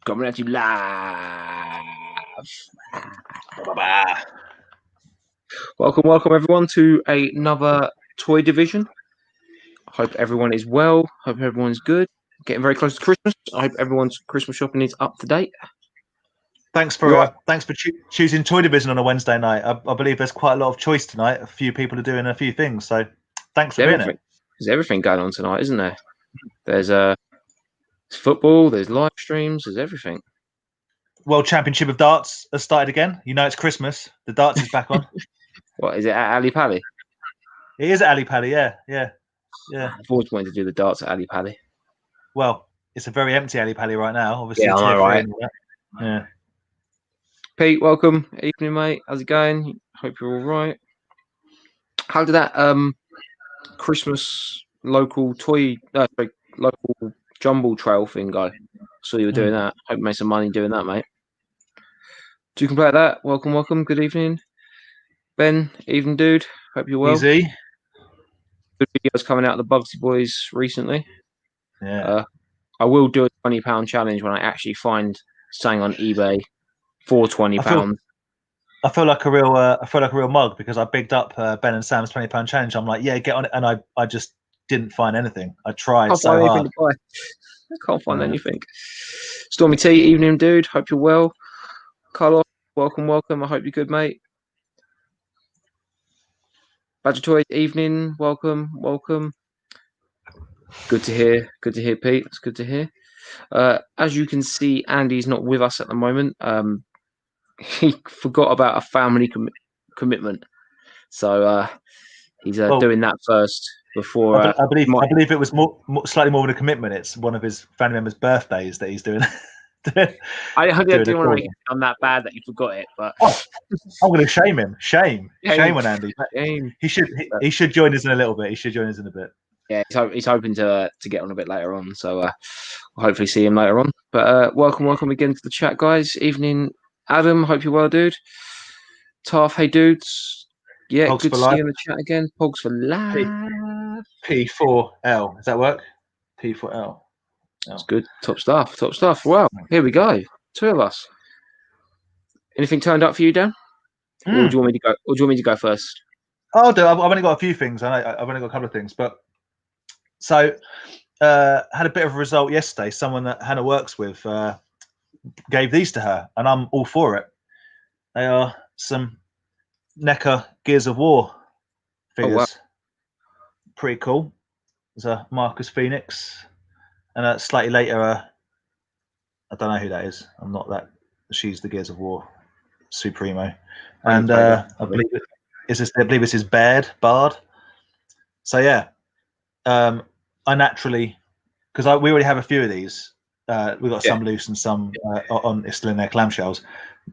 Coming at you live. Welcome everyone to another toy division. Hope everyone is well. Hope everyone's good. Getting very close to Christmas. I hope everyone's Christmas shopping is up to date. Thanks for choosing Toy Division on a Wednesday night. I believe there's quite a lot of choice tonight. A few people are doing a few things, so thanks for being here. There's everything going on tonight, isn't there? There's football, there's live streams, there's everything. World Championship of Darts has started again. You know it's Christmas. The darts is back on. What is it at Ali Pali? It is at Ali Pali, yeah. I've always wanted to do the darts at Ali Pali. Well, it's a very empty Ali Pali right now. Obviously, yeah, I know, right? Yeah. Pete, welcome. Evening, mate. How's it going? Hope you're all right. How did that Christmas local local jumble trail thing go? So you were doing that. Hope you made some money doing that, mate. Do you complete that? Welcome. Good evening. Ben, evening, dude. Hope you're well. Easy. Good videos coming out of the Bugsy Boys recently. Yeah. I will do a £20 challenge when I actually find something on eBay for £20. I feel like a real mug because I bigged up Ben and Sam's £20 challenge. I'm like, yeah, get on it, and I just didn't find anything. I tried so hard. I can't find anything. Stormy T, evening, dude. Hope you're well. Carlos, welcome. I hope you're good, mate. Badger Toy, evening. Welcome. Good to hear, Pete. It's good to hear. As you can see, Andy's not with us at the moment. He forgot about a family commitment, so he's doing that first before. I believe it was slightly more than a commitment. It's one of his family members' birthdays that he's doing. I didn't want to make it sound that bad that you forgot it, but I'm going to shame him. Shame on Andy. He should join us in a little bit. He should join us in a bit. Yeah, he's hoping to get on a bit later on, so we'll hopefully see him later on. But welcome again to the chat, guys. Evening, Adam. Hope you're well, dude. Taff, hey, dudes. Yeah, Pogs good to see you in the chat again. Pogs for life. P4L. Does that work? P4L. That's good. Top stuff. Wow, here we go. Two of us. Anything turned up for you, Dan? Or do you want me to go first? I'll do. I've only got a few things. I've only got a couple of things, but so had a bit of a result yesterday. Someone that Hannah works with gave these to her, and I'm all for it. They are some NECA Gears of War figures. Oh, wow. Pretty cool. There's a Marcus Phoenix, and slightly later, I don't know who that is. I'm not that. She's the Gears of War Supremo, and I believe this is Bard. So yeah, I naturally, because we already have a few of these. We've got some loose and some still in their clamshells.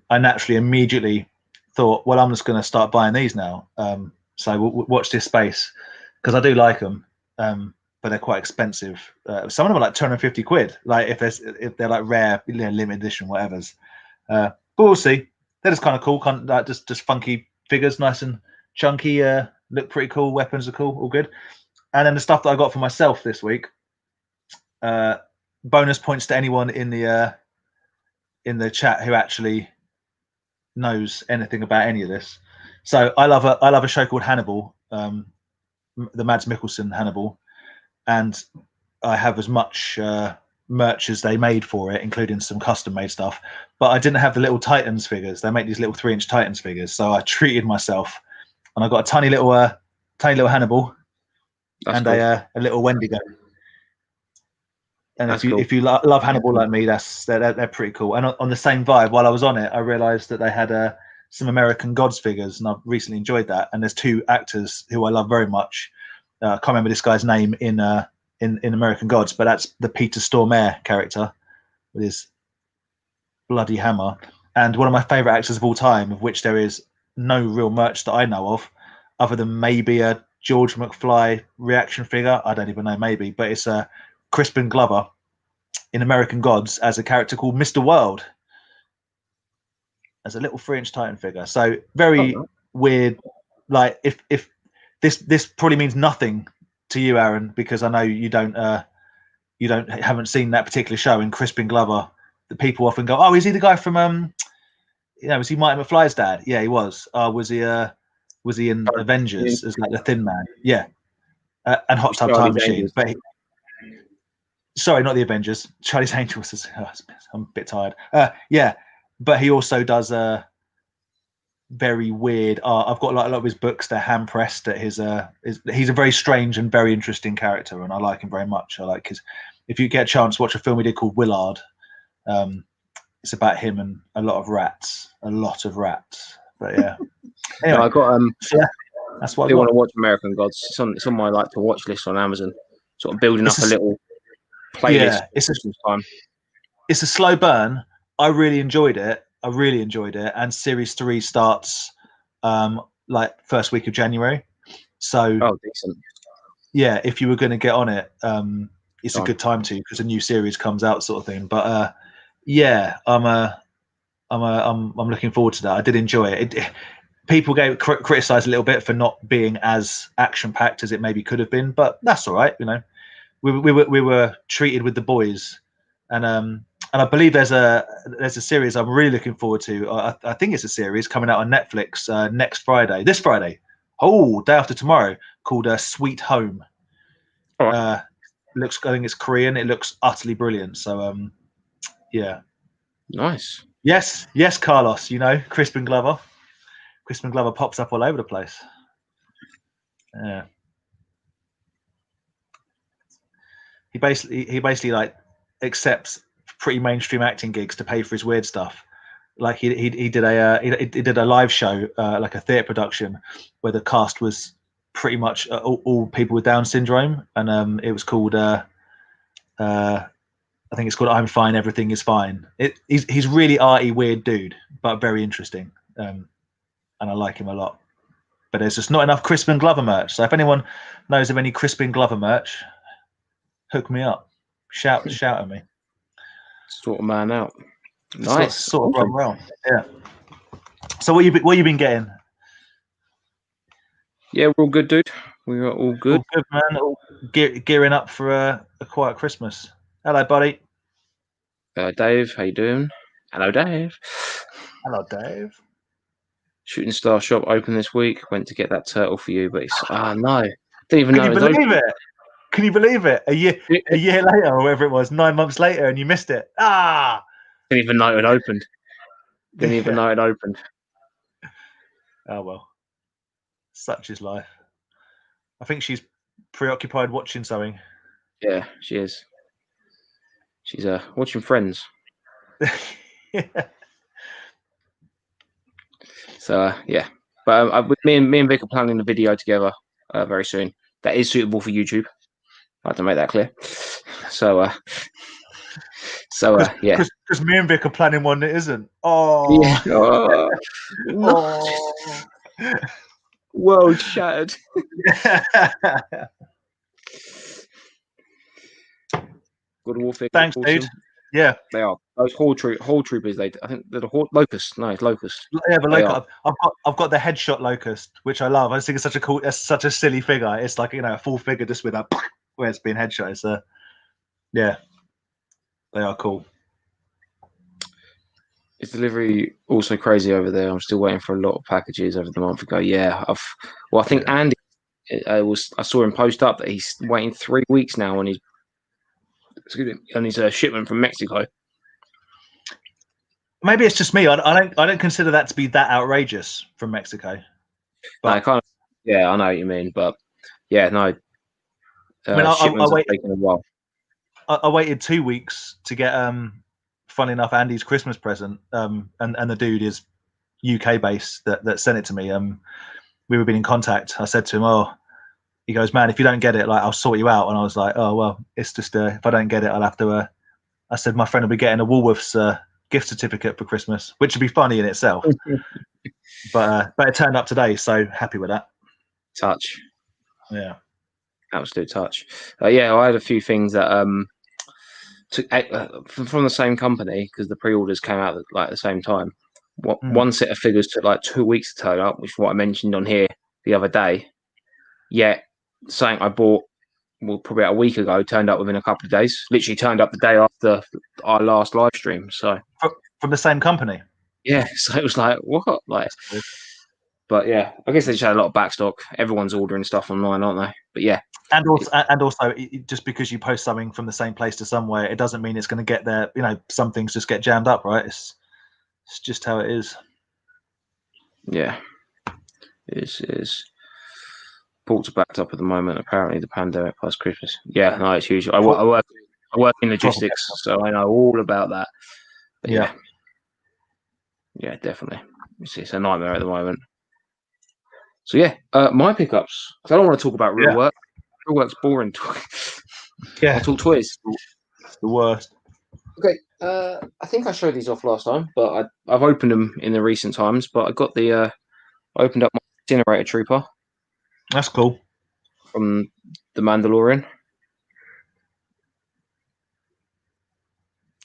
I naturally immediately thought, well, I'm just going to start buying these now. So we'll watch this space because I do like them, but they're quite expensive. Some of them are like 250 quid. Like if they're like rare, limited edition, whatever's. But we'll see. They're just kind of cool, just funky figures, nice and chunky. Look pretty cool. Weapons are cool, all good. And then the stuff that I got for myself this week. Bonus points to anyone in the chat who actually knows anything about any of this. So I love a show called Hannibal, the Mads Mikkelsen Hannibal, and I have as much merch as they made for it, including some custom made stuff. But I didn't have the little Titans figures. They make these little 3-inch Titans figures, so I treated myself, and I got a tiny little Hannibal. That's and cool. a little Wendigo. And if you love Hannibal like me, they're pretty cool. And on the same vibe, while I was on it, I realised that they had some American Gods figures, and I've recently enjoyed that. And there's two actors who I love very much. I can't remember this guy's name in American Gods, but that's the Peter Stormare character with his bloody hammer. And one of my favourite actors of all time, of which there is no real merch that I know of, other than maybe a George McFly reaction figure. I don't even know, maybe, but it's Crispin Glover in American Gods as a character called Mr. World, as a little 3-inch Titan figure. So very weird. Like if this probably means nothing to you, Aaron, because I know you haven't seen that particular show. And Crispin Glover the people often go, "Oh, is he the guy from was he Marty McFly's dad?" Yeah, he was. Was he in Avengers as like the Thin Man? Yeah, and Hot Tub Time Machine. But sorry, not the Avengers. Charlie's Angels. I'm a bit tired. Yeah, but he also does very weird art. I've got like a lot of his books. They're hand pressed at his. He's a very strange and very interesting character, and I like him very much. I like his. If you get a chance, watch a film he did called Willard. It's about him and a lot of rats. But yeah. Anyway, No, I got so yeah, that's what I do want to watch American Gods. It's on my like to watch list on Amazon. Sort of building up a little playlist. Yeah, it's a slow burn. I really enjoyed it. And series 3 starts like first week of January. So decent. Yeah, if you were going to get on it, it's a good time to, because a new series comes out, sort of thing. But yeah, I'm looking forward to that. I did enjoy it. People criticized a little bit for not being as action packed as it maybe could have been, but that's all right. You know, we were treated with the boys, and I believe there's a series I'm really looking forward to. I think it's a series coming out on Netflix this Friday, day after tomorrow, called Sweet Home. All right. I think it's Korean. It looks utterly brilliant. So yeah. Nice. Yes, Carlos. You know, Crispin Glover pops up all over the place. Yeah. He basically like accepts pretty mainstream acting gigs to pay for his weird stuff. Like he did a live show, like a theatre production, where the cast was pretty much all people with Down syndrome, and it was called I think it's called "I'm Fine, Everything Is Fine." He's really arty, weird dude, but very interesting, and I like him a lot. But there's just not enough Crispin Glover merch. So if anyone knows of any Crispin Glover merch, hook me up. Shout at me. Sort of man out. Nice. Sort of run around. Yeah. So what you been getting? Yeah, we're all good, dude. We are all good. All good, man. All gearing up for a quiet Christmas. Hello, buddy. Dave, how you doing? Hello, Dave. Hello, Dave. Shooting Star Shop open this week. Went to get that turtle for you, but it's no. Didn't even know. Can you believe it? Can you believe it? A year later, or whatever it was, 9 months later, and you missed it. Didn't even know it opened. Oh well. Such is life. I think she's preoccupied watching something. Yeah, she is. She's watching Friends. Yeah. So yeah, but with me and Vic are planning a video together very soon. That is suitable for YouTube. I have to make that clear. So yeah. Because me and Vic are planning one that isn't. Oh. Yeah. World shattered. Good warfare. Thanks, awesome. Dude. Yeah, they are. Those hall troopers. I think they're the locust. No, it's locust. Yeah, but locust. I've got the headshot locust, which I love. I just think it's such a silly figure. It's like, a full figure just with a where it's being headshot. It's yeah, they are cool. Is delivery also crazy over there? I'm still waiting for a lot of packages over the month ago. Yeah, I think Andy. I saw him post up that he's waiting 3 weeks now on his shipment from Mexico. Maybe it's just me. I don't consider that to be that outrageous from Mexico. But no, yeah, I know what you mean, but yeah, no. Shipments have taken a while. I waited 2 weeks to get funny enough, Andy's Christmas present. And the dude is UK based that sent it to me. We were being in contact. I said to him, he goes, man, if you don't get it, like, I'll sort you out. And I was like, oh, well, it's just, if I don't get it, I'll have to, I said, my friend will be getting a Woolworths gift certificate for Christmas, which would be funny in itself. but it turned up today. So happy with that. Touch. Yeah. Absolute touch. Yeah, I had a few things that took from the same company, because the pre-orders came out at the same time. One set of figures took like 2 weeks to turn up, which is what I mentioned on here the other day. Yeah, something I bought well, probably about a week ago, turned up within a couple of days. Literally turned up the day after our last live stream. So from the same company. Yeah, so it was like, what? Like, but yeah, I guess they just had a lot of backstock. Everyone's ordering stuff online, aren't they? But yeah, and also, just because you post something from the same place to somewhere, it doesn't mean it's going to get there. You know, some things just get jammed up, right? It's just how it is. Yeah, it is. Ports are backed up at the moment. Apparently, the pandemic plus Christmas. Yeah, no, it's huge. I work in logistics, so I know all about that. But yeah, definitely. It's a nightmare at the moment. So yeah, my pickups. Because I don't want to talk about real work. Real work's boring. Yeah, I'll talk toys. It's the worst. Okay, I think I showed these off last time, but I've opened them in the recent times. But I got I opened up my incinerator trooper. That's cool. From the Mandalorian.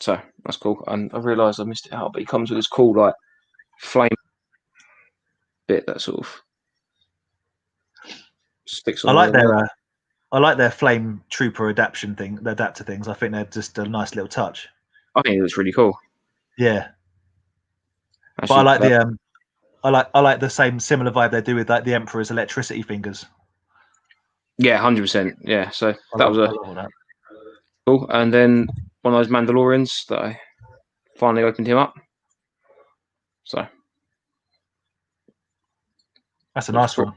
So that's cool. And I realised I missed it out, but he comes with this cool like flame bit that sort of sticks on. I like their flame trooper adapter things. I think they're just a nice little touch. I think it looks really cool. Yeah. Actually, but I like the I like the same similar vibe they do with like the Emperor's electricity fingers. Yeah, 100%. Yeah, so that was cool. And then one of those Mandalorians that I finally opened him up. So that's a nice one.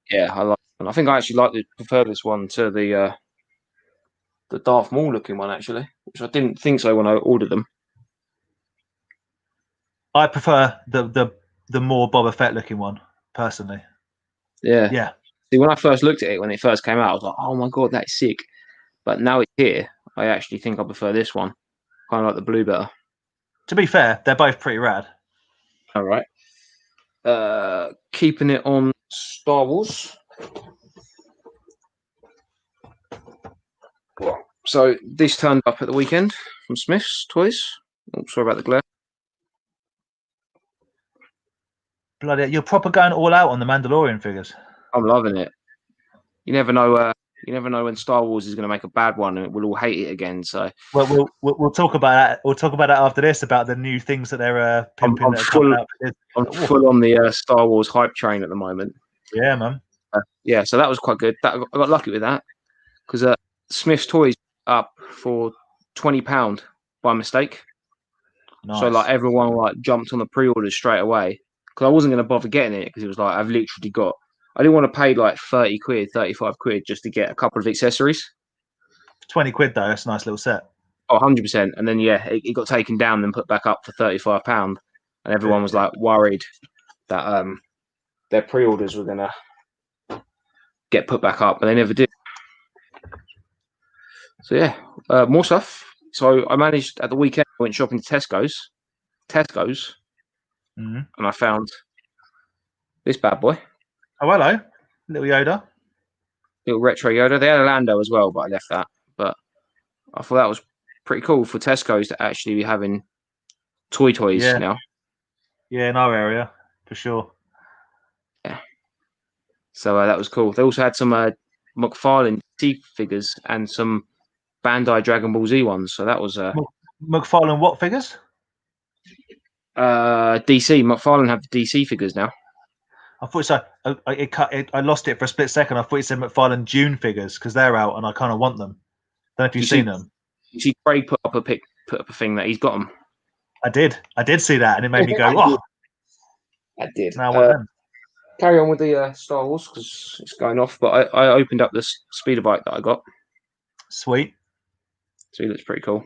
Yeah, I like. And I think I actually prefer this one to the Darth Maul looking one actually, which I didn't think so when I ordered them. I prefer the more Boba Fett looking one personally. Yeah. Yeah. See, when I first looked at it when it first came out, I was like, "Oh my god, that's sick!" But now it's here, I actually think I prefer this one. Kind of like the blue better. To be fair, they're both pretty rad. All right. Keeping it on Star Wars. So this turned up at the weekend from Smith's Toys. Oh, sorry about the glare. Bloody, you're proper going all out on the Mandalorian figures. I'm loving it. You never know. You never know when Star Wars is going to make a bad one, and we'll all hate it again. So, well, we'll talk about that. We'll talk about that after this about the new things that they're pimping. I'm full on the Star Wars hype train at the moment. Yeah, man. Yeah, so that was quite good. I got lucky with that because Smith's Toys up for £20 by mistake. Nice. So like everyone like jumped on the pre-orders straight away because I wasn't going to bother getting it because it was like I've literally got. I didn't want to pay like 30 quid, 35 quid just to get a couple of accessories. 20 quid though, that's a nice little set. Oh, 100%. And then yeah, it got taken down and put back up for £35, and everyone was like worried that their pre-orders were gonna get put back up, but they never did. So yeah, more stuff. So I managed at the weekend. I went shopping to Tesco's, and I found this bad boy. Oh, hello, little Yoda, little retro Yoda. They had a Lando as well, but I left that. But I thought that was pretty cool for Tesco's to actually be having toys now. Yeah, in our area for sure. Yeah. So that was cool. They also had some McFarlane DC figures and some Bandai Dragon Ball Z ones. So that was McFarlane what figures? DC. McFarlane have the DC figures now. I thought so. I lost it for a split second. I thought you said McFarlane June figures because they're out and I kind of want them. Don't know if you've seen them. You see, Craig put up a thing that he's got them. I did see that, and it made me go, "Oh!" I did. Now what then? Carry on with the Star Wars because it's going off. But I opened up this speeder bike that I got. Sweet. So he looks pretty cool.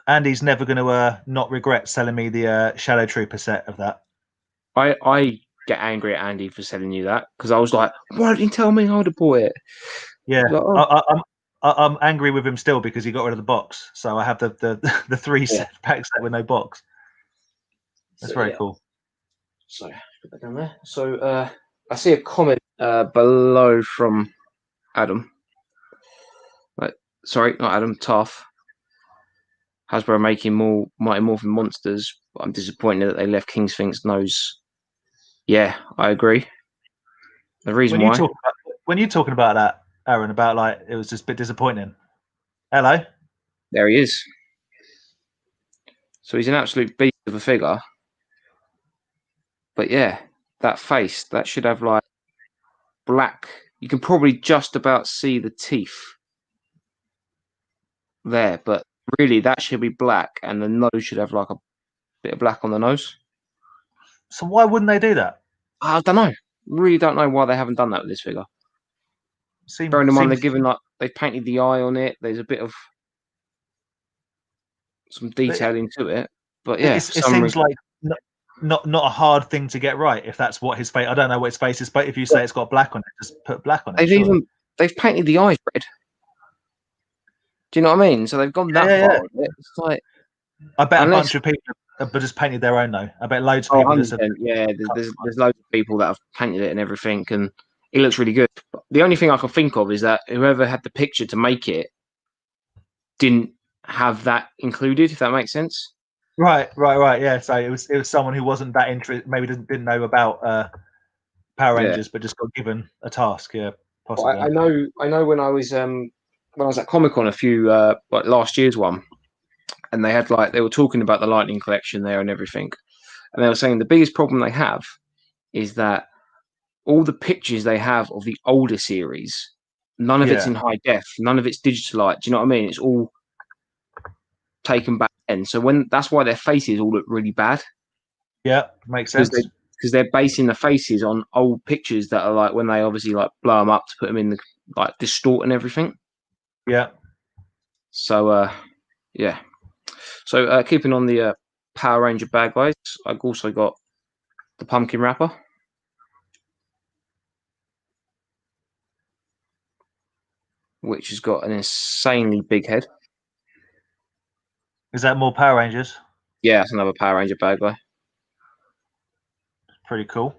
Andy's never going to not regret selling me the Shadow Trooper set of that. I get angry at Andy for selling you that because I was like, why didn't you tell me how to buy it? Yeah, like, oh. I'm angry with him still because he got rid of the box. So I have the three set packs with no box. That's very cool. So put that down there. So I see a comment below from Adam. Sorry, not Adam, Tough. Hasbro making more Mighty Morphin Monsters. But I'm disappointed that they left King Sphinx nose. Yeah, I agree. The reason when you're talking about that, Aaron, about like it was just a bit disappointing. Hello. There he is. So he's an absolute beast of a figure. But yeah, that face, that should have like black. You can probably just about see the teeth there, but really that should be black, and the nose should have like a bit of black on the nose. So why wouldn't they do that? I don't know. Really don't know why they haven't done that with this figure. Bearing in mind they're given like they've painted the eye on it. There's a bit of some detail into it, but yeah, it seems like not a hard thing to get right if that's what his face. I don't know what his face is, but if you say it's got black on it, just put black on it. They've painted the eyes red. Do you know what I mean? So they've gone that far with it. It's like I bet a bunch of people have just painted their own though. I bet loads of people. There's loads of people that have painted it and everything, and it looks really good. But the only thing I can think of is that whoever had the picture to make it didn't have that included, if that makes sense. Right. Yeah. So it was someone who wasn't that interested, maybe didn't know about Power Rangers, but just got given a task. Yeah, possibly. I know when I was at Comic-Con a few like last year's one, and they had they were talking about the Lightning collection there and everything, and they were saying the biggest problem they have is that all the pictures they have of the older series, none of it's in high def, none of it's digitalized. Do you know what I mean? It's all taken back then. So that's why their faces all look really bad. Yeah, makes sense. Because they're basing the faces on old pictures that are like when they obviously like blow them up to put them in the distort and everything. Yeah. So yeah. So keeping on the Power Ranger bad guys, I've also got the pumpkin wrapper. Which has got an insanely big head. Is that more Power Rangers? Yeah, it's another Power Ranger bad guy. Pretty cool.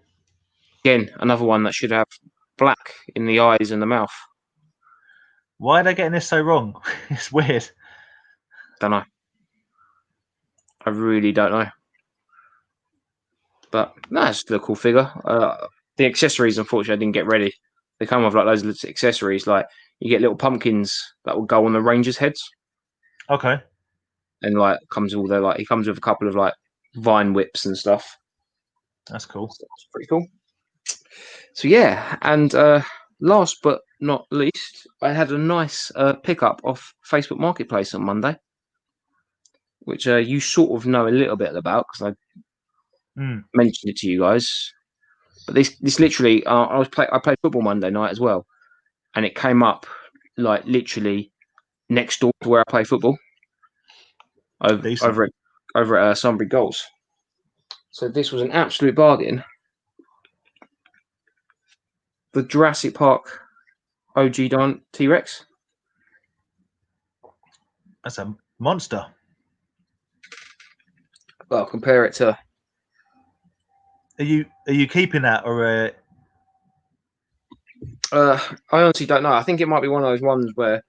Again, another one that should have black in the eyes and the mouth. Why are they getting this so wrong? It's weird. Don't know. I really don't know. But no, it's still a cool figure. The accessories, unfortunately, I didn't get ready. They come with like loads of accessories. Like you get little pumpkins that will go on the Rangers' heads. Okay. And comes all there. He comes with a couple of vine whips and stuff. That's cool. So that's pretty cool. So yeah, and last but not least, I had a nice pickup off Facebook Marketplace on Monday, which you sort of know a little bit about because I mentioned it to you guys. But this literally, I played football Monday night as well, and it came up literally next door to where I play football. Over at Sunbury Goals. So this was an absolute bargain. The Jurassic Park OG T-Rex. That's a monster. Well, compare it to. Are you keeping that or? I honestly don't know. I think it might be one of those ones where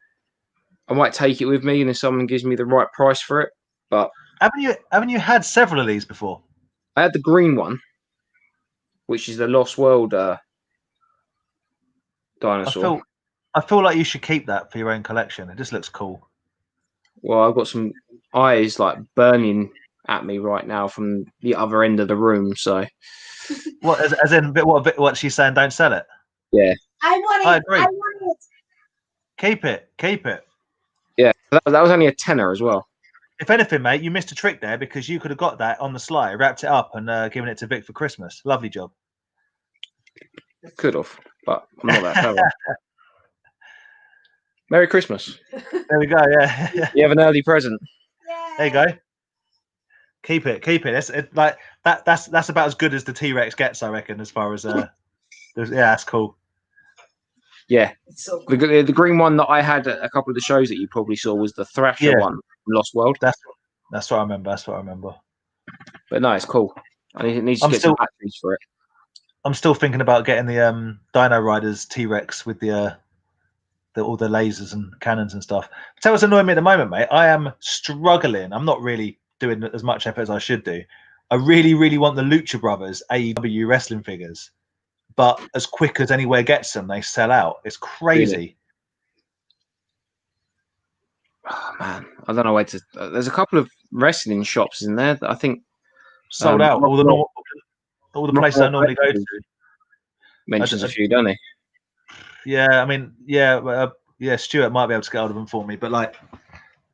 I might take it with me, and if someone gives me the right price for it. But haven't you had several of these before? I had the green one, which is the Lost World dinosaur. I feel like you should keep that for your own collection. It just looks cool. Well, I've got some eyes burning at me right now from the other end of the room. So, what as in what she's saying? Don't sell it. Yeah, I want it. I agree. I want it. Keep it. Yeah, that was only a tenner as well. If anything, mate, you missed a trick there because you could have got that on the sly, wrapped it up, and given it to Vic for Christmas. Lovely job. Could have, but I'm not that clever. Merry Christmas. There we go. Yeah. You have an early present. Yeah. There you go. Keep it. That's about as good as the T-Rex gets, I reckon. As far as that's cool. Yeah, So cool. The green one that I had at a couple of the shows that you probably saw was the Thrasher one from Lost World. That's what I remember. But no, it's cool. I need to get some batteries for it. I'm still thinking about getting the Dino Riders T-Rex with all the lasers and cannons and stuff. Tell what's annoying me at the moment, mate. I am struggling. I'm not really doing as much effort as I should do. I really, really want the Lucha Brothers AEW wrestling figures, but as quick as Anywhere gets them, they sell out. It's crazy. Really? Oh, man, I don't know where to. There's a couple of wrestling shops in there that I think Sold out. All the places I normally go to. Mentions a few, don't he? Yeah, I mean, yeah, Stuart might be able to get hold of them for me, but like,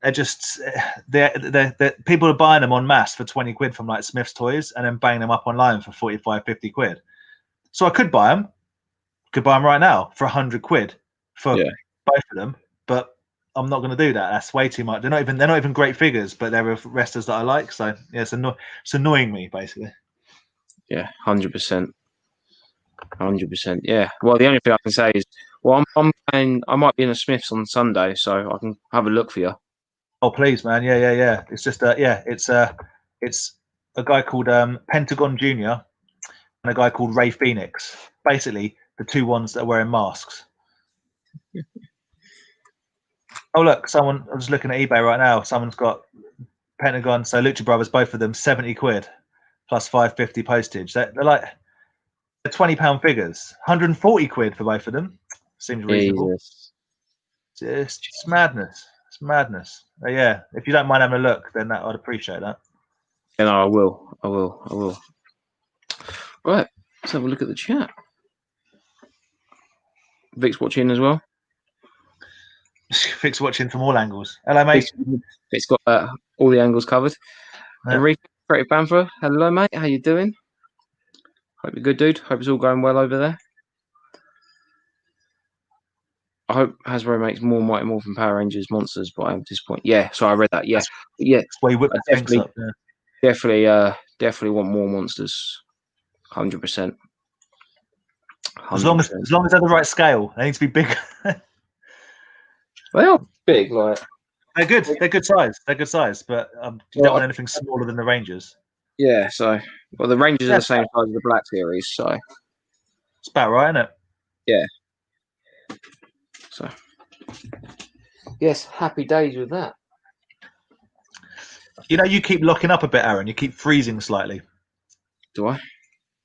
they're just they're people are buying them en masse for 20 quid from like Smith's Toys and then banging them up online for 45, 50 quid. So I could buy them right now for 100 quid for both of them, but I'm not going to do that. That's way too much. They're not even great figures, but they're wrestlers that I like. So yeah, it's annoying me basically. Yeah, 100%. 100%. Yeah. Well, the only thing I can say is, well, I might be in a Smith's on Sunday, so I can have a look for you. Oh, please, man. Yeah. It's just it's a guy called Pentagon Junior and a guy called Ray Phoenix. Basically, the two ones that are wearing masks. Oh, look, I'm just looking at eBay right now. Someone's got Pentagon, so Lucha Brothers, both of them, 70 quid plus 550 postage. They're like £20 figures, 140 quid for both of them. Seems reasonable. It's madness. It's madness. Yeah, if you don't mind having a look, then I'd appreciate that. Yeah, no, I will. Right, let's have a look at the chat. Vic's watching as well. Vic's watching from all angles. Hello, mate. Vic's got all the angles covered. Enrique, Creative Panther. Hello, mate. How you doing? Hope you're good, dude. Hope it's all going well over there. I hope Hasbro makes more Mighty Morphin Power Rangers monsters by this point. Yeah, so I read that. Yeah, definitely want more monsters. 100%. As long as they're the right scale, they need to be big. They are big, like they're good. They're good size. But you don't want anything smaller than the Rangers. Yeah. So, well, the Rangers are the same size as the Black Series, so it's about right, isn't it? Yeah. So, yes, happy days with that. You know, you keep locking up a bit, Aaron. You keep freezing slightly. Do I?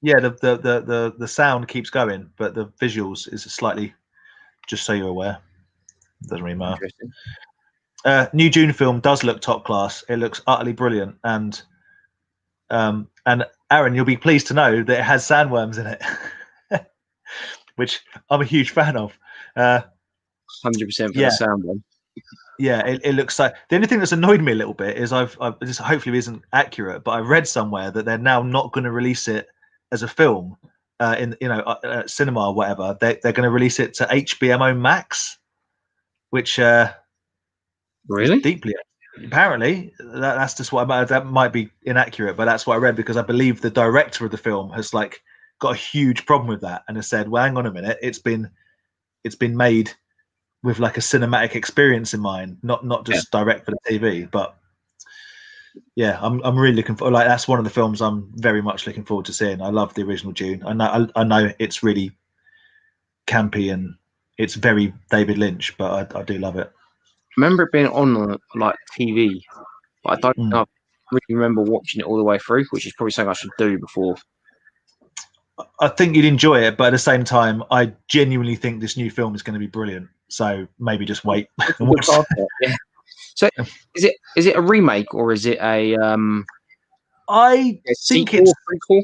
Yeah, the sound keeps going, but the visuals is slightly. Just so you're aware, doesn't really matter. New June film does look top class. It looks utterly brilliant, and Aaron, you'll be pleased to know that it has sandworms in it, which I'm a huge fan of. 100% for the sandworm. Yeah, it looks like the only thing that's annoyed me a little bit is this hopefully isn't accurate, but I read somewhere that they're now not going to release it as a film in cinema or whatever. They're going to release it to HBO Max, which really deeply apparently that's just what that might be inaccurate, but that's what I read because I believe the director of the film has like got a huge problem with that and has said, well, hang on a minute, it's been made with like a cinematic experience in mind, not just direct for the TV. But yeah, I'm really looking for, like, that's one of the films I'm very much looking forward to seeing. I love the original Dune. I know it's really campy and it's very David Lynch, but I do love it. I remember it being on like TV, but I don't really remember watching it all the way through, which is probably something I should do before. I think you'd enjoy it, but at the same time, I genuinely think this new film is going to be brilliant. So maybe just wait and watch. Yeah. So is it a remake or is it a I think it's prequel?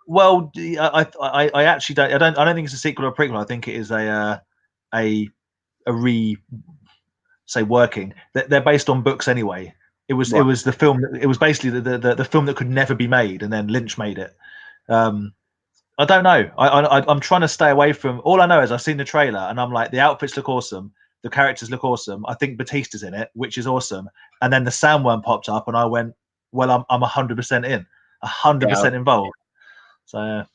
Well, I actually don't. I don't think it's a sequel or a prequel. I think it is a working. They're based on books anyway. It was the film. It was basically the film that could never be made, and then Lynch made it. I don't know. I'm trying to stay away from. All I know is I've seen the trailer, and I'm like, the outfits look awesome, the characters look awesome. I think Batista's in it, which is awesome. And then the sandworm popped up, and I went, well, I'm 100% in, 100% involved. So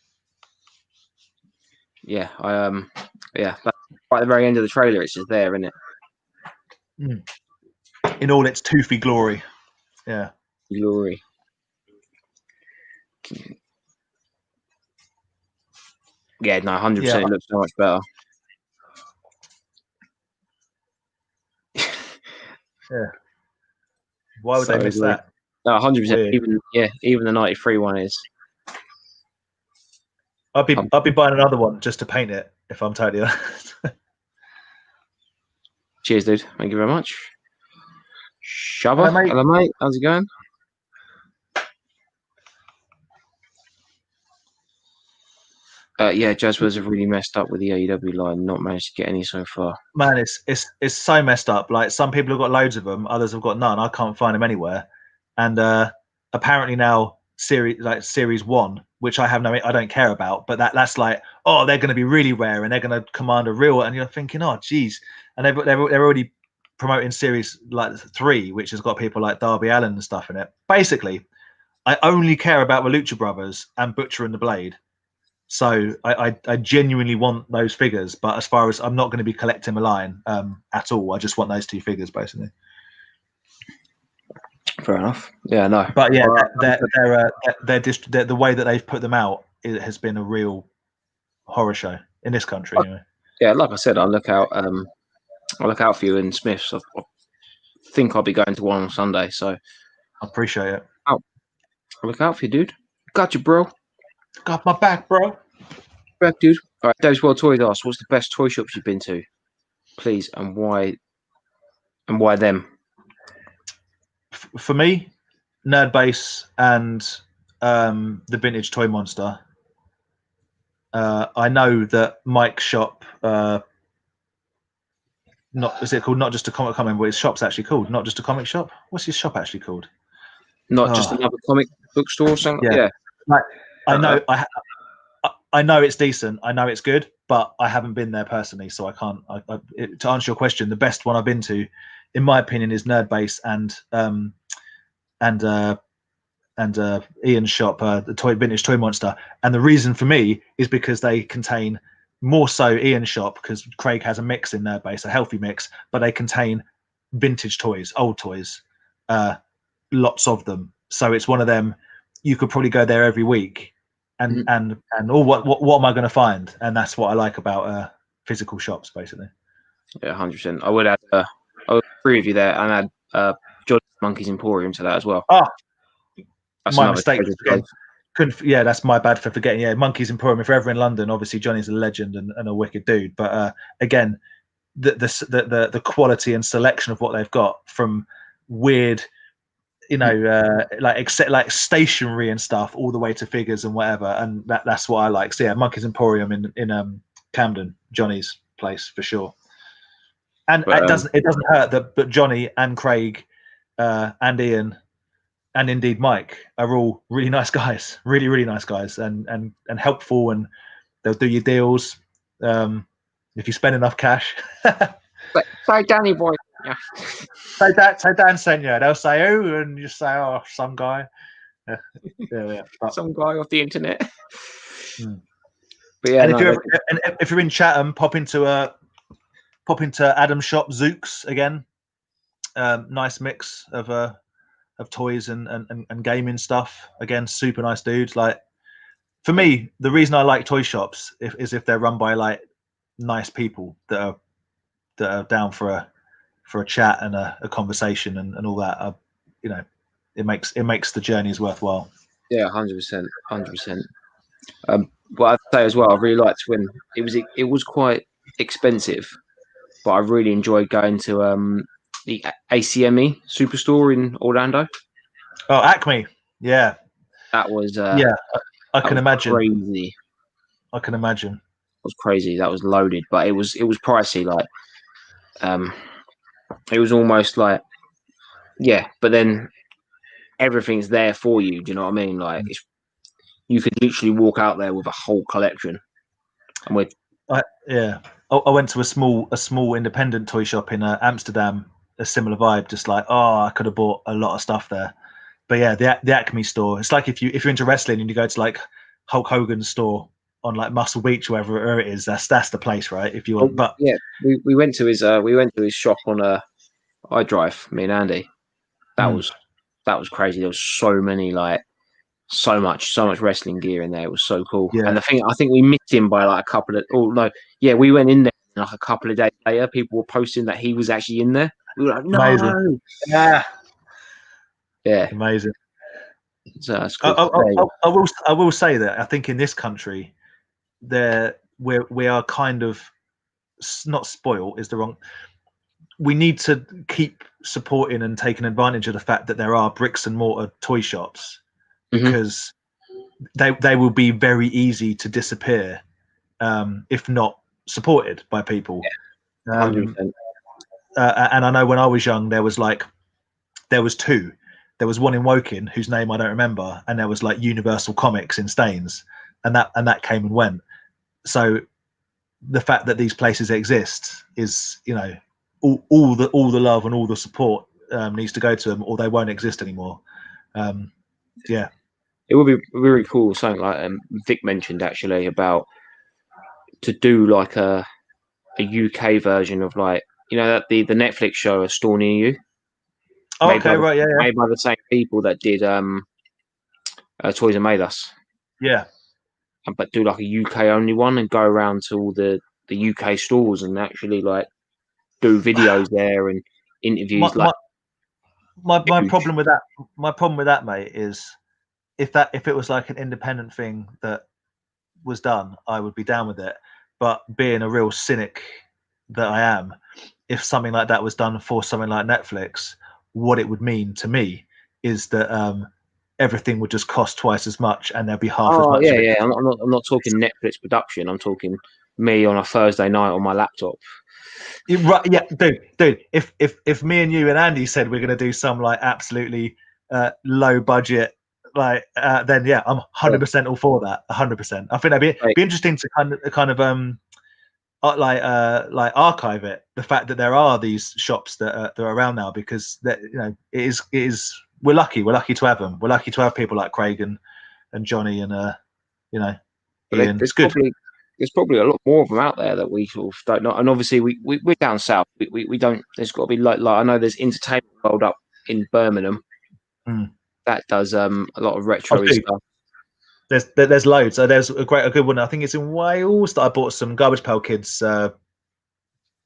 yeah, that's right at the very end of the trailer. It's just there, isn't it? In all its toothy glory. Yeah. Glory. Yeah, no, 100%. It looks so much better. Yeah. Why would they miss that? No, 100%. Even the 93 one is. I'll be buying another one just to paint it, if I'm totally honest. Cheers, dude. Thank you very much. Shabba, Hello, mate. hello mate, how's it going? Yeah, Jazzwares have really messed up with the AEW line, not managed to get any so far. Man, it's so messed up. Like, some people have got loads of them, others have got none. I can't find them anywhere. And apparently now series 1, which I don't care about, but that's like, oh, they're going to be really rare and they're going to command a real. And you're thinking, oh, geez. And they're already promoting series like 3, which has got people like Darby Allin and stuff in it. Basically, I only care about the Lucha Brothers and Butcher and the Blade. So I genuinely want those figures, but as far as, I'm not going to be collecting a line at all. I just want those 2 figures basically. Fair enough. Yeah, no. But yeah, they're the way that they've put them out, it has been a real horror show in this country. Anyway. Yeah, like I said, I'll look out for you in Smiths. I think I'll be going to one on Sunday, so I appreciate it. I'll look out for you, dude. Got you, bro. Got my back, bro. Back, dude. All right, Dave's World Toys asks, what's the best toy shops you've been to, please, and why? And why them? For me, Nerd Base and the Vintage Toy Monster. I know that Mike's shop, is it called Not Just a Comic? I can't remember what his shop's actually called. Not Just a Comic Shop. What's his shop actually called? Not just another comic book store or something. Yeah. Like, I know it's decent. I know it's good, but I haven't been there personally, so I can't. To answer your question, the best one I've been to, in my opinion, is Nerd Base and Ian's shop, the Vintage Toy Monster. And the reason for me is because they contain, more so Ian's shop, because Craig has a mix in Nerd Base, a healthy mix, but they contain vintage toys, old toys, lots of them. So it's one of them. You could probably go there every week, and what am I going to find? And that's what I like about physical shops, basically. Yeah, 100%. I would add, I would agree with you there, and add Johnny's Monkeys Emporium to that as well. Oh, that's my mistake. Yeah, that's my bad for forgetting. Yeah, Monkeys Emporium. If you're ever in London, obviously Johnny's a legend and a wicked dude. But again, the quality and selection of what they've got, from weird, like stationery and stuff, all the way to figures and whatever, and that's what I like. So yeah, Monkeys Emporium in Camden, Johnny's place for sure. And it doesn't hurt that, but Johnny and Craig and Ian and indeed Mike are all really nice guys, really, really nice guys, and helpful, and they'll do your deals if you spend enough cash. Say Danny boy. Yeah. Say Dan sent you. They'll say who, and you say, oh, some guy. Yeah. Some guy off the internet. But yeah, and if you're in Chatham, pop into Adam's shop, Zooks again. Nice mix of toys and gaming stuff. Again, super nice dudes. Like, for me, the reason I like toy shops is if they're run by like nice people that are down for a chat and a conversation and all that. It makes the journeys worthwhile. Yeah, 100%. But I'd say as well, I really liked when it was quite expensive, but I really enjoyed going to the ACME Superstore in Orlando. Oh, Acme. Yeah. That was I can imagine. Crazy. I can imagine. It was crazy. That was loaded, but it was pricey. Like, it was almost like, yeah, but then everything's there for you. Do you know what I mean? Like, you could literally walk out there with a whole collection. And I went to a small independent toy shop in Amsterdam. A similar vibe, just like, oh, I could have bought a lot of stuff there. But yeah, the Acme store. It's like if you're into wrestling and you go to like Hulk Hogan's store on like Muscle Beach, wherever it is. That's the place, right? If you want. But yeah, we went to his shop on iDrive. Me and Andy. That was crazy. There was so many, like, so much wrestling gear in there. It was so cool. Yeah. And the thing, I think we missed him by like a couple of. Oh no, yeah, we went in there like a couple of days later. People were posting that he was actually in there. We were like, no. Amazing. Yeah. Amazing. So that's cool. I will say that I think in this country, we are kind of not spoiled is the wrong. We need to keep supporting and taking advantage of the fact that there are bricks and mortar toy shops, because they will be very easy to disappear if not supported by people. 100%. And I know when I was young, there was two. There was one in Woking whose name I don't remember, and there was like Universal Comics in Staines, and that came and went. So the fact that these places exist is, you know, all the love and all the support needs to go to them, or they won't exist anymore. Yeah, it would be really cool. Something like Vic mentioned actually about to do like a UK version of, like, you know, that the Netflix show A Store Near You. Oh, okay, right, yeah. Made by the same people that did Toys and Made Us. Yeah. But do like a UK only one and go around to all the UK stores and actually like do videos there and interviews. My problem with that, mate, is if it was like an independent thing that was done, I would be down with it. But being a real cynic that I am, if something like that was done for something like Netflix, what it would mean to me is that everything would just cost twice as much, and there'd be half as much. Yeah. I'm not talking Netflix production. I'm talking me on a Thursday night on my laptop. Right, yeah, dude. If me and you and Andy said we're going to do some like absolutely low budget, like then yeah, I'm 100% all for that. 100%. I think that'd be interesting to kind of like archive it. The fact that there are these shops that are around now, because that, you know, it is we're lucky to have them. We're lucky to have people like Craig and Johnny and you know, Ian. It's good. There's probably a lot more of them out there that we sort of don't know. And obviously we're down south. We don't. There's got to be like I know there's Entertainment World up in Birmingham that does a lot of retro stuff. There's loads. So there's a good one. I think it's in Wales that I bought some Garbage Pail Kids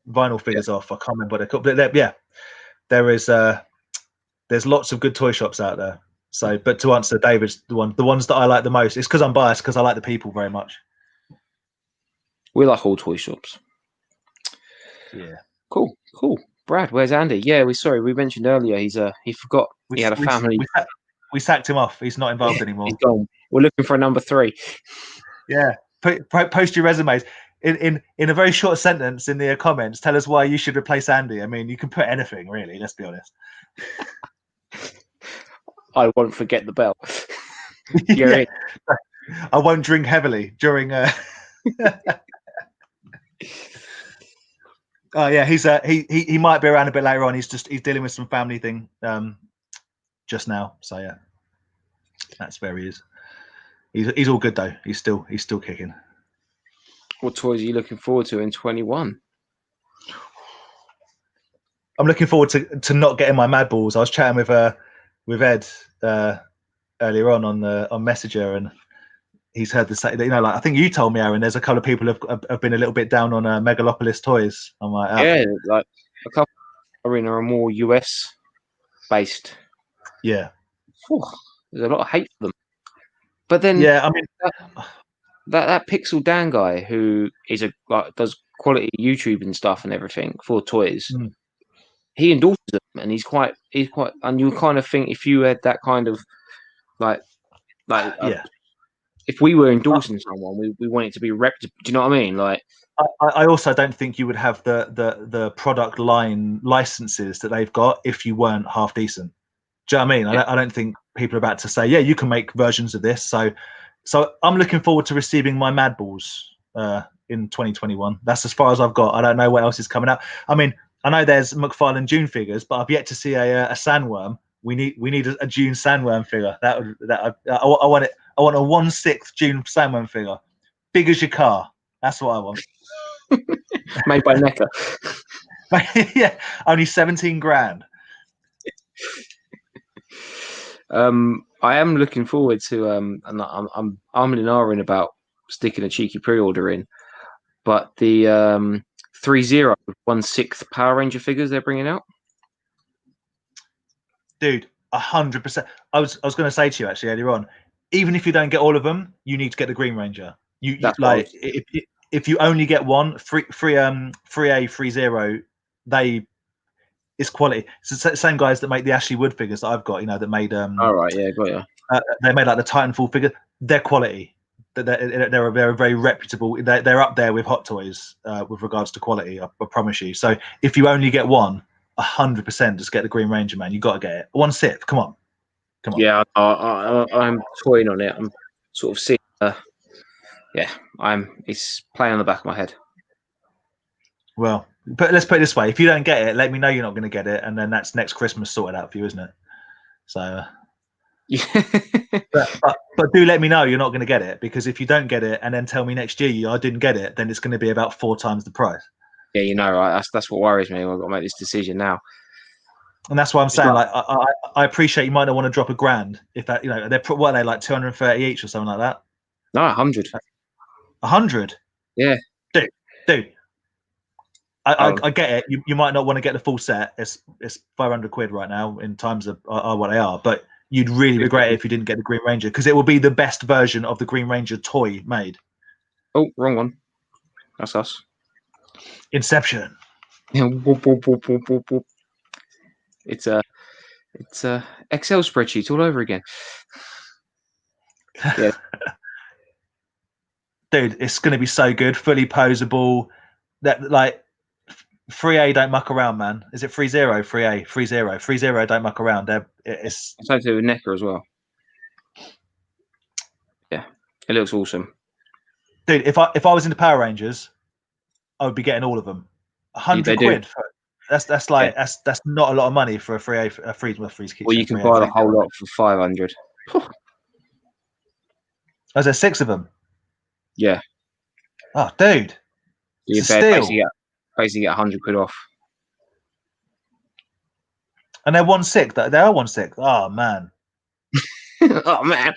vinyl figures off. I can't remember what they're called. But yeah, there's lots of good toy shops out there. So, but to answer David's the ones that I like the most, it's because I'm biased, because I like the people very much. We like all toy shops. Yeah. Cool. Brad, where's Andy? Yeah, we mentioned earlier he forgot he had a family. We sacked him off. He's not involved anymore. He's gone. We're looking for a number 3. Yeah. Post your resumes in a very short sentence in the comments. Tell us why you should replace Andy. I mean, you can put anything really. Let's be honest. I won't forget the bell. Yeah. I won't drink heavily during. Oh yeah, he might be around a bit later on. He's dealing with some family thing just now. So yeah, that's where he is. He's all good though. He's still kicking. What toys are you looking forward to in 21? I'm looking forward to not getting my mad balls. I was chatting with Ed earlier on Messenger, and he's heard the, you know, like I think you told me, Aaron, there's a couple of people have been a little bit down on Megalopolis toys. I'm like, yeah, like a couple are more US based. Yeah. Whew, there's a lot of hate for them. But then, yeah, I mean, that Pixel Dan guy who is does quality YouTube and stuff and everything for toys. He endorses them, and he's quite, and you kind of think if you had that kind of if we were endorsing someone, we want it to be reputable. Do you know what I mean? Like, I also don't think you would have the product line licenses that they've got if you weren't half decent. Do you know what I mean? I don't think people are about to say, yeah, you can make versions of this. So I'm looking forward to receiving my Mad Balls in 2021. That's as far as I've got. I don't know what else is coming out. I mean, I know there's McFarlane June figures, but I've yet to see a Sandworm. We need a June Sandworm figure. I want it. I want a 1/6 June Sandworm figure, big as your car. That's what I want. Made by NECA. Yeah, only 17 grand. I am looking forward to and I'm in an about sticking a cheeky pre-order in, but the 3-0 1/6 Power Ranger figures they're bringing out. Dude, 100%. I was going to say to you actually earlier on, even if you don't get all of them, you need to get the Green Ranger. You like if you only get one, free A 3-0, It's quality. It's the same guys that make the Ashley Wood figures that I've got. You know, that made All right, yeah, got you. they made like the Titanfall figure. They're quality. They're a very reputable. They're up there with Hot Toys with regards to quality. I promise you. So if you only get one, 100% just get the Green Ranger, man. You got to get it. 1/6. Come on. Yeah, I'm toying on it. I'm sort of seeing. Yeah, It's playing on the back of my head. Well, but let's put it this way: if you don't get it, let me know you're not going to get it, and then that's next Christmas sorted out for you, isn't it? So, but do let me know you're not going to get it, because if you don't get it and then tell me next year I didn't get it, then it's going to be about 4 times the price. Yeah, you know, right? That's what worries me. I've got to make this decision now, and that's why I'm saying, like, I appreciate you might not want to drop $1,000 if that, you know, what are they, like 230 each or something like that? No, 100. 100. Yeah, dude. I get it. You might not want to get the full set. It's 500 quid right now in times of what they are. But you'd really regret it if you didn't get the Green Ranger, because it will be the best version of the Green Ranger toy made. Oh, wrong one. That's us. Inception. Yeah, whoop, whoop, whoop, whoop, whoop, whoop. It's a Excel spreadsheet all over again. Yeah. Dude, it's going to be so good. Fully posable. That, like, 3A don't muck around, man. Is it 3-0? 3A, 3-0, 3-0 don't muck around. It's something to do with NECA as well. Yeah, it looks awesome. Dude, if I was into Power Rangers, I would be getting all of them. 100 quid. That's like, yeah. That's not a lot of money for a 3A, a free. Well, you can buy the whole lot for 500. Oh, is there 6 of them? Yeah. Oh, dude. You basically get 100 quid off. And they're 1/6. They are 1/6. Oh man. Oh man.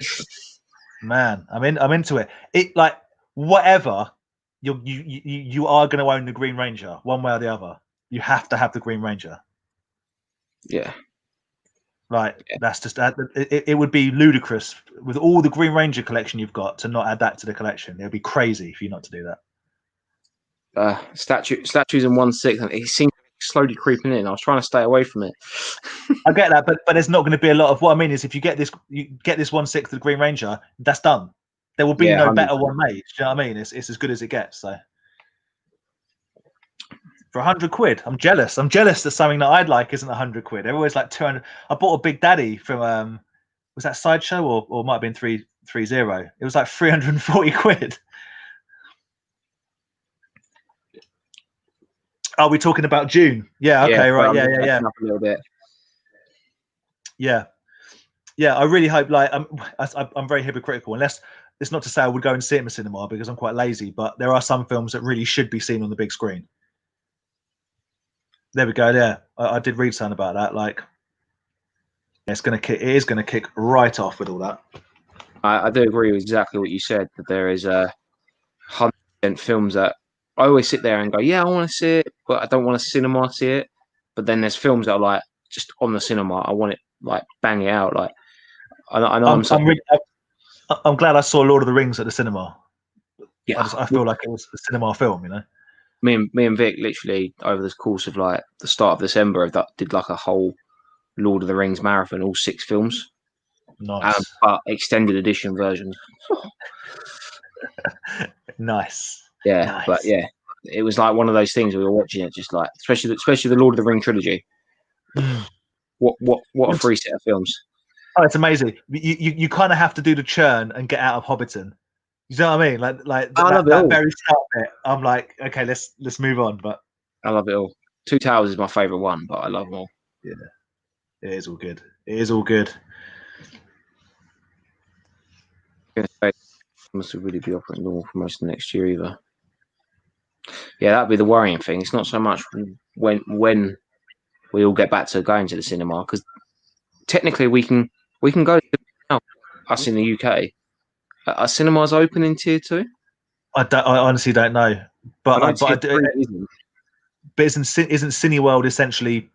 Man, I'm into it. It, like, whatever. You are going to own the Green Ranger one way or the other. You have to have the Green Ranger. Yeah. Like, yeah. That's just it would be ludicrous with all the Green Ranger collection you've got to not add that to the collection. It would be crazy for you not to do that. Statues in 1/6, and it seems slowly creeping in. I was trying to stay away from it. I get that, but there's not going to be a lot of. What I mean is, if you get this 1/6 of the Green Ranger, that's done. There will be no 100%. Better one made. Do you know what I mean? It's as good as it gets. So for 100 quid, I'm jealous. I'm jealous that something that I'd like isn't 100 quid. They're always like 200. I bought a Big Daddy from was that Sideshow or might have been 330. It was like 340 quid. Are we talking about June? Yeah. Okay. Yeah, right. Yeah. Up a little bit. Yeah. I really hope. Like, I'm very hypocritical. Unless it's not to say I would go and see it in the cinema, because I'm quite lazy. But there are some films that really should be seen on the big screen. There we go. Yeah, I did read something about that. Like, it is gonna kick right off with all that. I do agree with exactly what you said. That there is 100% films that I always sit there and go, yeah, I want to see it, but I don't want to cinema see it. But then there's films that are like just on the cinema. I want it, like, bang it out. Like, I know I'm glad I saw Lord of the Rings at the cinema. Yeah, I feel like it was a cinema film, you know. Me and Vic literally over the course of like the start of December did like a whole Lord of the Rings marathon, all 6 films. Nice. But extended edition versions. Nice. Yeah, nice. But yeah, it was like one of those things we were watching it, just like, especially the Lord of the Ring trilogy. What a free set of films. Oh, it's amazing. You kind of have to do the churn and get out of Hobbiton. You know what I mean? Like that very start bit. I'm like, okay, let's move on. But I love it all. Two Towers is my favorite one, but I love them all. Yeah, it is all good. It is all good. Must really be operating normal for most of next year either. Yeah, that'd be the worrying thing. It's not so much when we all get back to going to the cinema, because technically we can go now, us in the UK. Are cinemas open in tier 2? I honestly don't know, but isn't Cineworld essentially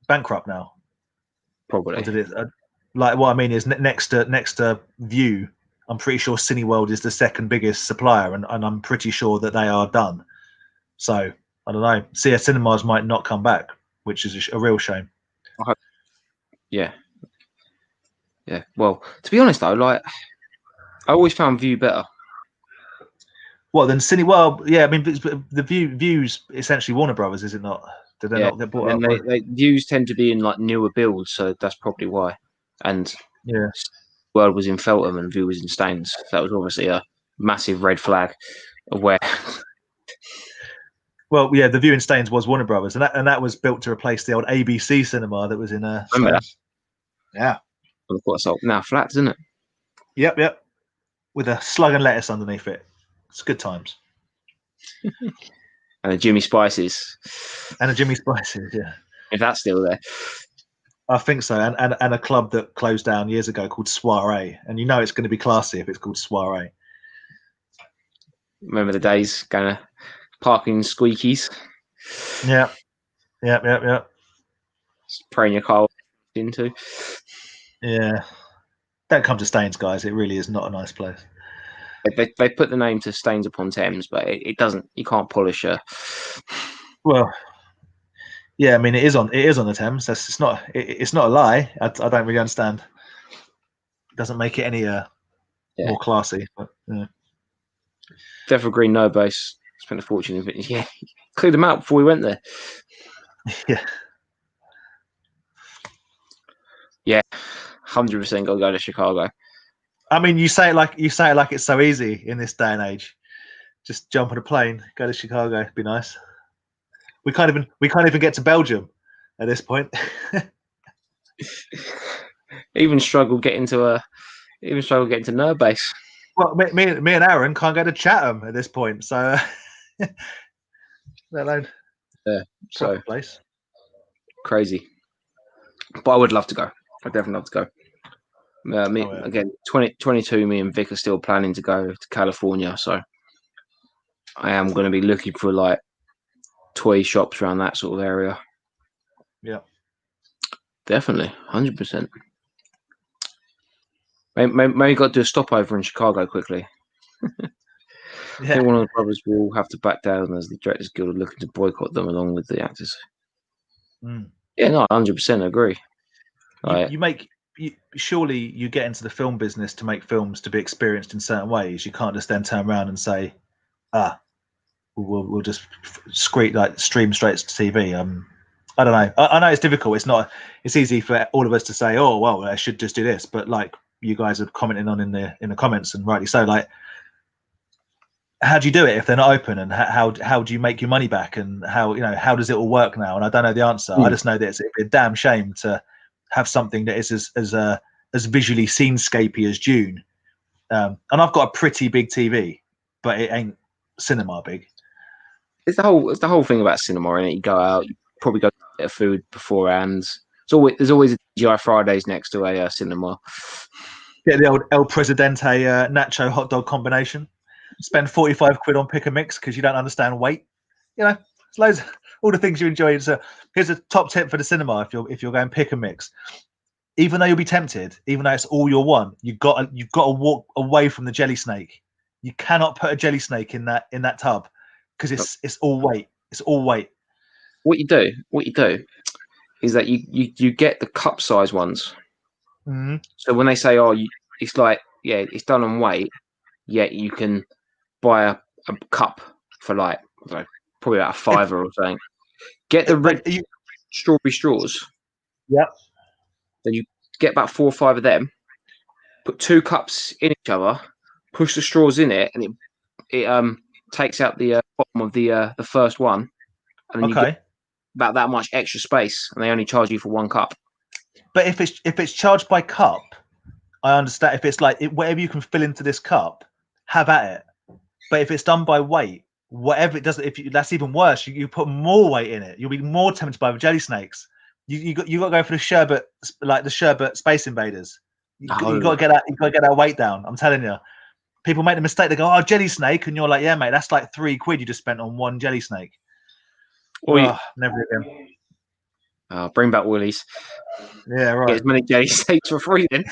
bankrupt now? Probably. Like, what I mean is, next to View, I'm pretty sure Cineworld is the second biggest supplier, and I'm pretty sure that they are done. So I don't know. Cinemas might not come back. which is a real shame. Yeah. Yeah. Well, to be honest though, like I always found View better. What then? Cine? Well, yeah. I mean, the Views essentially Warner Brothers, is it not? Did they not get bought And up? they Views tend to be in like newer builds, so that's probably why. And Yeah. World was in Feltham and View was in Staines. That was obviously a massive red flag of where. Well, yeah, the View in Staines was Warner Brothers, and that was built to replace the old ABC cinema that was in Remember that? Staines. Yeah. Now flats, isn't it? Yep. With a slug and lettuce underneath it. It's good times. And the Jimmy Spices. And a Jimmy Spices, yeah. If that's still there. I think so. And a club that closed down years ago called Soiree. And you know it's going to be classy if it's called Soiree. Remember the days going to parking squeakies? Yeah. Praying your car into. Yeah. Don't come to Staines, guys. It really is not a nice place. They put the name to Staines upon Thames, but it doesn't. You can't polish a. Well, yeah. I mean, it is on the Thames. It's not a lie. I don't really understand. It doesn't make it any more classy. But, yeah. Definitely Green no base. Spent a fortune in it. Yeah, cleared them out before we went there. Yeah, 100% got to go to Chicago. I mean, you say it like it's so easy in this day and age. Just jump on a plane, go to Chicago. It'd be nice. We can't even get to Belgium at this point. Even struggle getting to Nurbase. Well, me and Aaron can't go to Chatham at this point, so let alone so place. Crazy. But I would love to go. I'd definitely love to go. Again, 22. Me and Vic are still planning to go to California, so I am going to be looking for like toy shops around that sort of area. Yeah, definitely, 100%. Maybe got to do a stopover in Chicago quickly. I think one of the brothers will have to back down as the Directors Guild are looking to boycott them along with the actors. Yeah, no, 100% agree. Surely you get into the film business to make films to be experienced in certain ways. You can't just then turn around and say, we'll just stream straight to TV. I don't know. I know it's difficult. It's easy for all of us to say, oh well, I should just do this. But like you guys are commenting on in the comments, and rightly so, like how do you do it if they're not open, and how do you make your money back, and how does it all work now? And I don't know the answer. I just know that it'd be a damn shame to have something that is as visually scenescapey as Dune. And I've got a pretty big TV, but it ain't cinema big. It's the whole thing about cinema, innit? You go out, you probably go get food beforehand. There's always a TGI Fridays next to a cinema. Get the old El Presidente nacho hot dog combination. Spend 45 quid on pick a mix because you don't understand weight. It's loads all the things you enjoy. So here's a top tip for the cinema: if you're going pick a mix, even though you'll be tempted, even though it's all you'll want, you've got to walk away from the jelly snake. You cannot put a jelly snake in that tub because it's all weight. It's all weight. What you do is that you get the cup size ones. Mm-hmm. So when they say, it's like, it's done on weight, yet you can buy a cup for like, probably about a £5 or something. Get the red strawberry straws. Yep. Then you get about 4 or 5 of them, put 2 cups in each other, push the straws in it, and it takes out the bottom of the first one, and then you get about that much extra space, and they only charge you for 1 cup. But if it's charged by cup, I understand. If it's like whatever you can fill into this cup, have at it. But if it's done by weight, whatever it does, that's even worse. You put more weight in it, you'll be more tempted by the jelly snakes. You got to go for the sherbet, like the sherbet Space Invaders. You got to get that weight down. I'm telling you, people make the mistake. They go, "Oh, jelly snake," and you're like, "Yeah, mate, that's like 3 quid you just spent on 1 jelly snake." Never again. Bring back Woolies. Yeah, right. Get as many jelly snakes for free then.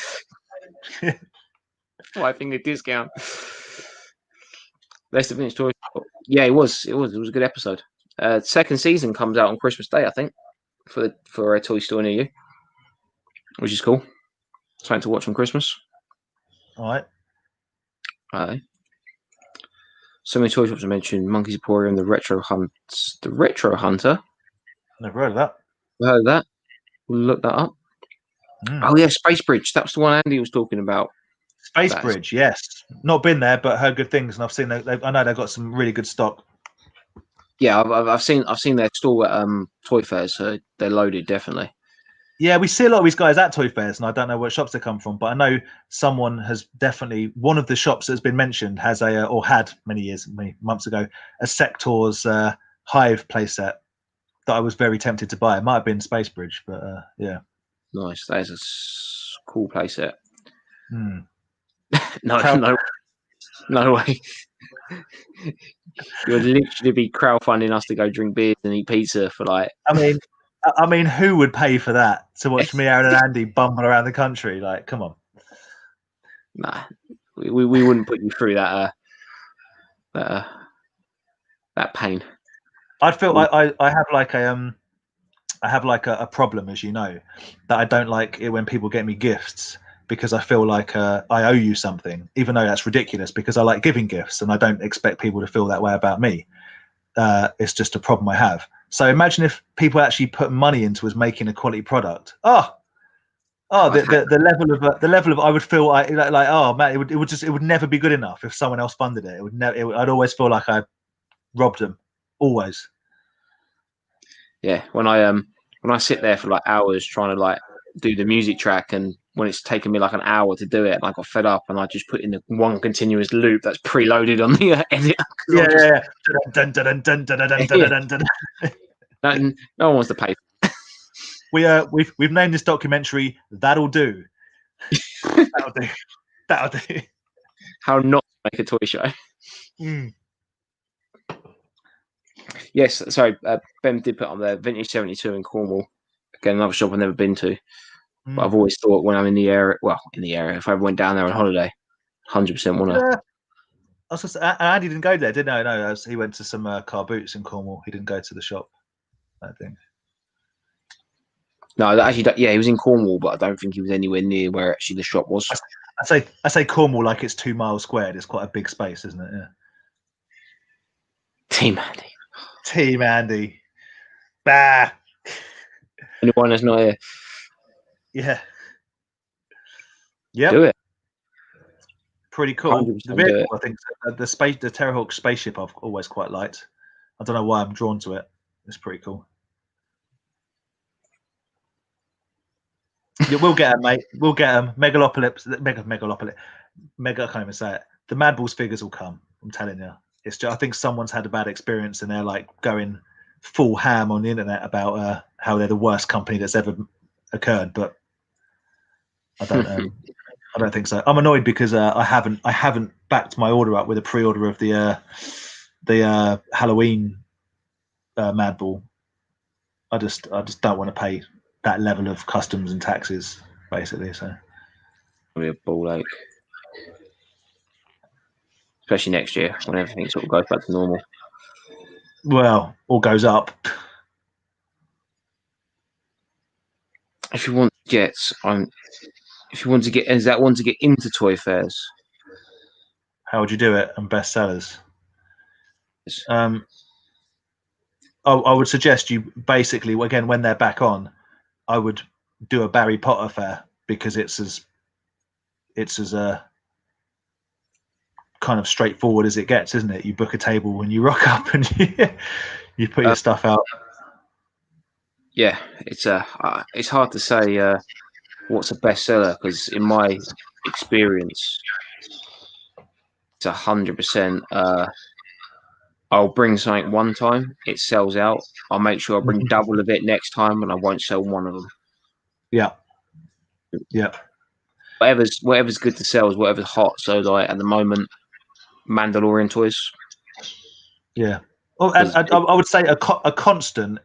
5-finger discount. Best of Vintage Toys. Yeah, it was a good episode. Second season comes out on Christmas Day, I think. for a toy store near you, which is cool. Something to watch on Christmas. All right. So many toy shops I mentioned: Monkey's Emporium, the Retro Hunter. Never heard of that. Heard of that? We'll look that up. Oh yeah, Space Bridge. That's the one Andy was talking about. Space Bridge, yes. Not been there, but heard good things, and I've seen. I know they've got some really good stock. Yeah, I've seen their store at toy fairs, so they're loaded definitely. Yeah, we see a lot of these guys at toy fairs, and I don't know what shops they come from, but I know someone has definitely, one of the shops that's been mentioned has or had many months ago, a Sector's Hive playset that I was very tempted to buy. It might have been Space Bridge, but yeah. Nice. That is a cool playset. No way. You would literally be crowdfunding us to go drink beers and eat pizza for like. I mean, who would pay for that to watch me, Aaron, and Andy bumble around the country? Like, come on. Nah, we wouldn't put you through that pain. I feel I have like a problem, as you know, that I don't like it when people get me gifts, because I feel like I owe you something, even though that's ridiculous, because I like giving gifts and I don't expect people to feel that way about me. It's just a problem I have. So imagine if people actually put money into us making a quality product. The level of I would feel like oh man, it would never be good enough if someone else funded it. It would never. I'd always feel like I robbed them. Always. Yeah, when I sit there for like hours trying to like do the music track, and when it's taken me like an hour to do it, and I got fed up, and I just put in the one continuous loop that's preloaded on the edit. No one wants to pay. We've named this documentary "That'll Do." That'll do. How not to make a toy show. Yes, sorry. Ben did put on there Vintage 72 in Cornwall. Again, another shop I've never been to. But I've always thought when I'm in the area, if I ever went down there on holiday, 100% want to. Andy didn't go there, didn't I? No, he went to some car boots in Cornwall. He didn't go to the shop, I think. No, actually, yeah, he was in Cornwall, but I don't think he was anywhere near where actually the shop was. I say Cornwall like it's 2 miles squared. It's quite a big space, isn't it? Yeah. Team Andy. Bah. Anyone that's not here. Yeah. Yeah. Do it. Pretty cool. The vehicle, I think the Terrahawk spaceship I've always quite liked. I don't know why I'm drawn to it. It's pretty cool. Yeah, we'll get them, mate. We'll get them. Megalopolis. I can't even say it. The Mad Balls figures will come. I'm telling you. It's just, I think someone's had a bad experience and they're like going full ham on the internet about how they're the worst company that's ever occurred. But I don't think so. I'm annoyed because I haven't backed my order up with a pre-order of the Halloween Mad Ball. I just don't want to pay that level of customs and taxes, basically. So it'll be a ball ache, especially next year when everything sort of goes back to normal. Well, all goes up. If you want to get into toy fairs, how would you do it? And bestsellers. I would suggest you basically, again, when they're back on, I would do a Barry Potter fair, because it's as kind of straightforward as it gets, isn't it? You book a table and you rock up and you put your stuff out. Yeah, it's hard to say what's a bestseller, because in my experience, it's 100%. I'll bring something one time, it sells out. I'll make sure I bring double of it next time, and I won't sell one of them. Yeah. Whatever's good to sell is whatever's hot. So like at the moment, Mandalorian toys. Yeah. Well, and I would say a constant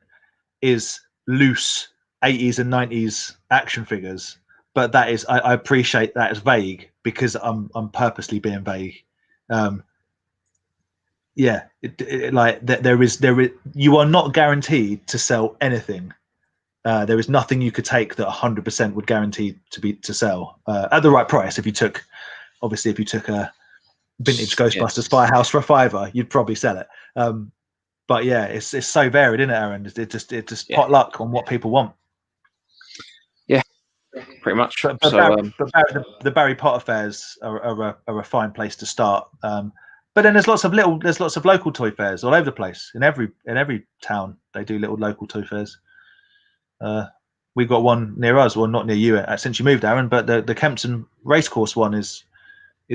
is loose 80s and 90s action figures, but that is I appreciate that as vague, because I'm purposely being vague. There is you are not guaranteed to sell anything there is nothing you could take that 100% would guarantee to sell at the right price. If you took a vintage Ghostbusters Firehouse for $5, you'd probably sell it. But yeah, it's so varied, isn't it, Aaron? It just pot luck on what people want. Yeah, pretty much. But the Barry Potter fairs are a fine place to start. But then there's lots of local toy fairs all over the place. In every town, they do little local toy fairs. We've got one near us, well, not near you since you moved, Aaron, but the Kempton Racecourse one is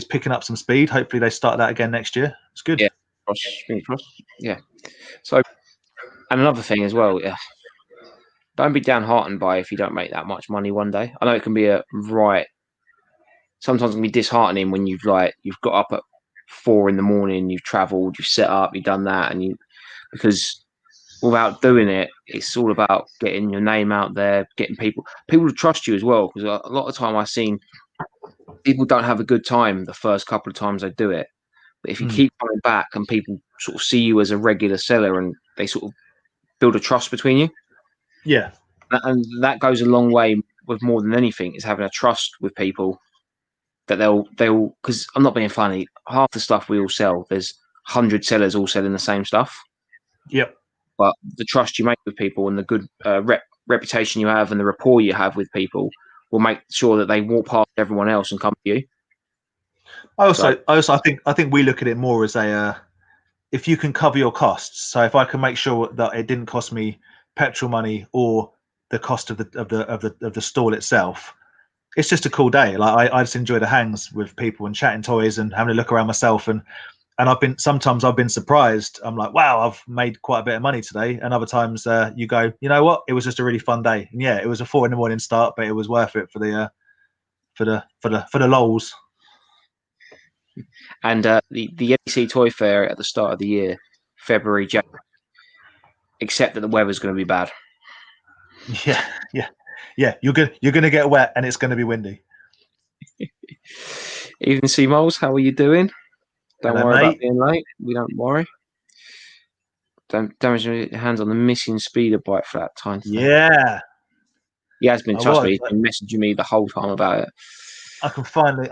picking up some speed. Hopefully they start that again next year. It's good. Yeah, yeah. So, and another thing as well, don't be downhearted by if you don't make that much money one day. I know it can be sometimes it can be disheartening when you've got up at 4 a.m, you've travelled, you've set up, you've done that, because without doing it, it's all about getting your name out there, getting people to trust you as well. Because a lot of the time I've seen people don't have a good time the first couple of times they do it. But if you keep coming back and people sort of see you as a regular seller and they sort of build a trust between you. Yeah. And that goes a long way with more than anything, is having a trust with people that they'll, because I'm not being funny, half the stuff we all sell, there's 100 sellers all selling the same stuff. Yep. But the trust you make with people and the good reputation you have and the rapport you have with people will make sure that they walk past everyone else and come to you. I think we look at it more as if you can cover your costs. So if I can make sure that it didn't cost me petrol money or the cost of the stall itself, it's just a cool day. Like I just enjoy the hangs with people and chatting toys and having a look around myself. And sometimes I've been surprised. I'm like, wow, I've made quite a bit of money today. And other times you go, you know what? It was just a really fun day. And yeah, it was a 4 a.m. start, but it was worth it for the lols. And the NEC Toy Fair at the start of the year, February, January, except that the weather's going to be bad. Yeah. You're gonna get wet and it's going to be windy. Evening, C Moles. How are you doing? Don't Hello, worry mate. about being late. We don't worry. Don't damage your hands on the missing speeder bike for that time. Yeah. He has been. Trust me, he's been messaging me the whole time about it. I can finally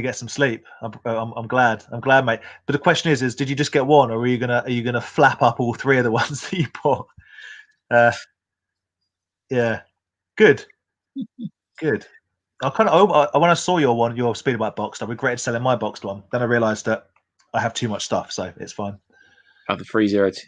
get some sleep. I'm glad. I'm glad, mate. But the question is did you just get one, or are you gonna flap up all 3 of the ones that you bought? Yeah. Good. When I saw your speeder bike box, I regretted selling my boxed one. Then I realised that I have too much stuff, so it's fine. I have the 302.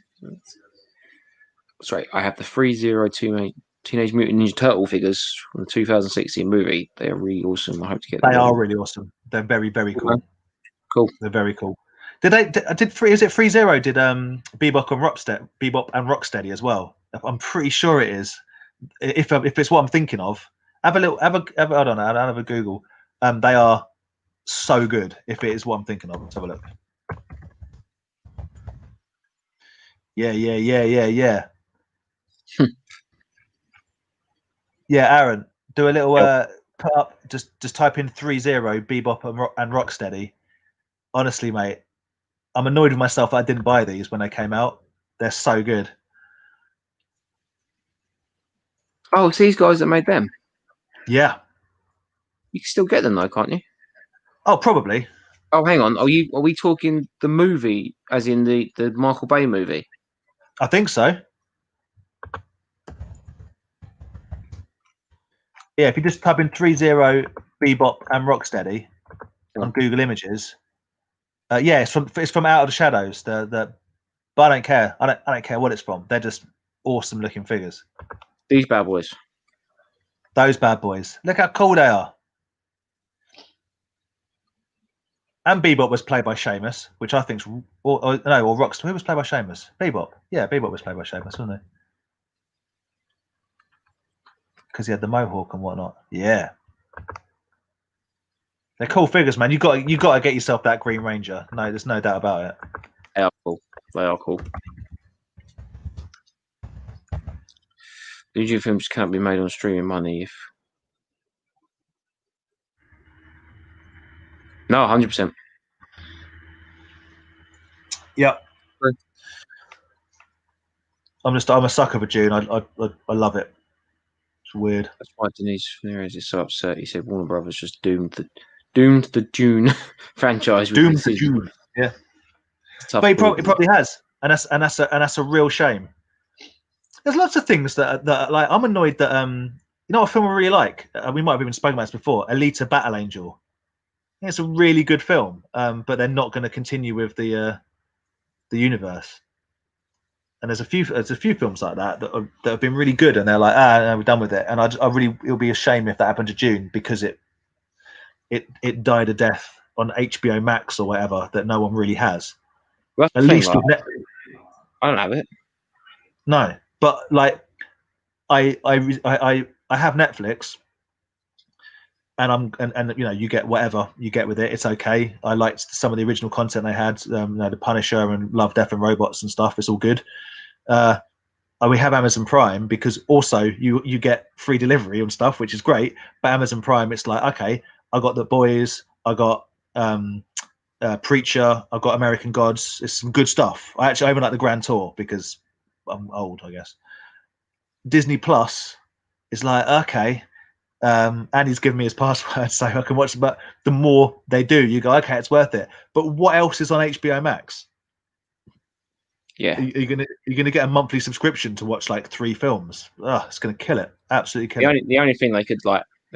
Sorry, I have the 302 Teenage Mutant Ninja Turtle figures from the 2016 movie. They are really awesome. I hope to get them. They are really awesome. They're very, very cool. Cool. They're very cool. Is it 3-0? Did Bebop and Rocksteady as well? I'm pretty sure it is. If it's what I'm thinking of, have a I don't know. I'll have a Google. They are so good. If it is what I'm thinking of, let's have a look. Yeah. Yeah, Aaron, do a little put up. Just type in 3-0 Bebop and Rocksteady. Honestly, mate, I'm annoyed with myself that I didn't buy these when they came out. They're so good. Oh, it's these guys that made them. Yeah. You can still get them though, can't you? Oh, probably. Oh, hang on. Are we talking the movie, as in the Michael Bay movie? I think so. Yeah, if you just type in 3-0 Bebop and Rocksteady on Google Images, yeah, it's from Out of the Shadows. But I don't care. I don't care what it's from. They're just awesome looking figures. These bad boys. Those bad boys. Look how cool they are. And Bebop was played by Seamus, which I think's or Rocksteady. Who was played by Seamus? Bebop. Yeah, Bebop was played by Seamus, wasn't he? Because he had the mohawk and whatnot. Yeah. They're cool figures, man. You got to get yourself that Green Ranger. No, there's no doubt about it. They are cool. They are cool. Usually films can't be made on streaming money if... No, 100%. Yep. I'm a sucker for June. I love it. It's weird. That's why Denise Ramirez is so upset. He said Warner Brothers just doomed the Dune franchise with Doom the to decision. June. Yeah, Tough but he call. probably has, and that's a real shame. There's lots of things that like I'm annoyed that you know what film I really like. We might have even spoken about this before. Alita: Battle Angel. I think it's a really good film, but they're not going to continue with the universe. And there's a few films like that that have been really good, and they're like, no, we're done with it. And I really, it'll be a shame if that happened to June, because it died a death on HBO Max or whatever that no one really has. Well, At least with Netflix. I don't have it. No, but like I have Netflix, and you know, you get whatever you get with it. It's okay. I liked some of the original content they had, you know, The Punisher and Love, Death and Robots and stuff. It's all good. We have Amazon Prime because also you get free delivery and stuff, which is great. But Amazon Prime, it's like, okay, I got The Boys, I got Preacher, I've got American Gods. It's some good stuff. I even like The Grand Tour because I'm old, I guess. Disney Plus is like, okay, and he's given me his password so I can watch it. But the more they do, you go, okay, it's worth it. But what else is on HBO Max? Yeah. Are you gonna get a monthly subscription to watch like 3 films? Oh, it's gonna kill it. Absolutely kill it. The only thing they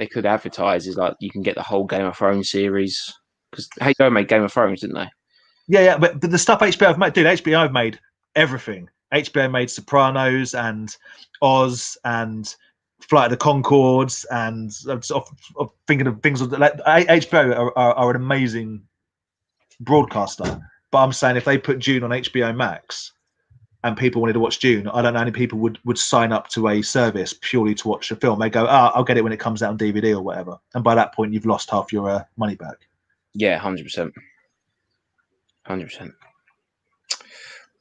could advertise is like you can get the whole Game of Thrones series, because HBO made Game of Thrones, didn't they? Yeah, but the stuff HBO have made, dude, HBO have made everything. HBO made Sopranos and Oz and Flight of the Conchords, and I'm thinking of things like HBO are an amazing broadcaster. But I'm saying if they put Dune on HBO Max and people wanted to watch Dune, I don't know how many people would sign up to a service purely to watch a film. They go, I'll get it when it comes out on DVD or whatever. And by that point, you've lost half your money back. Yeah, 100%. 100%.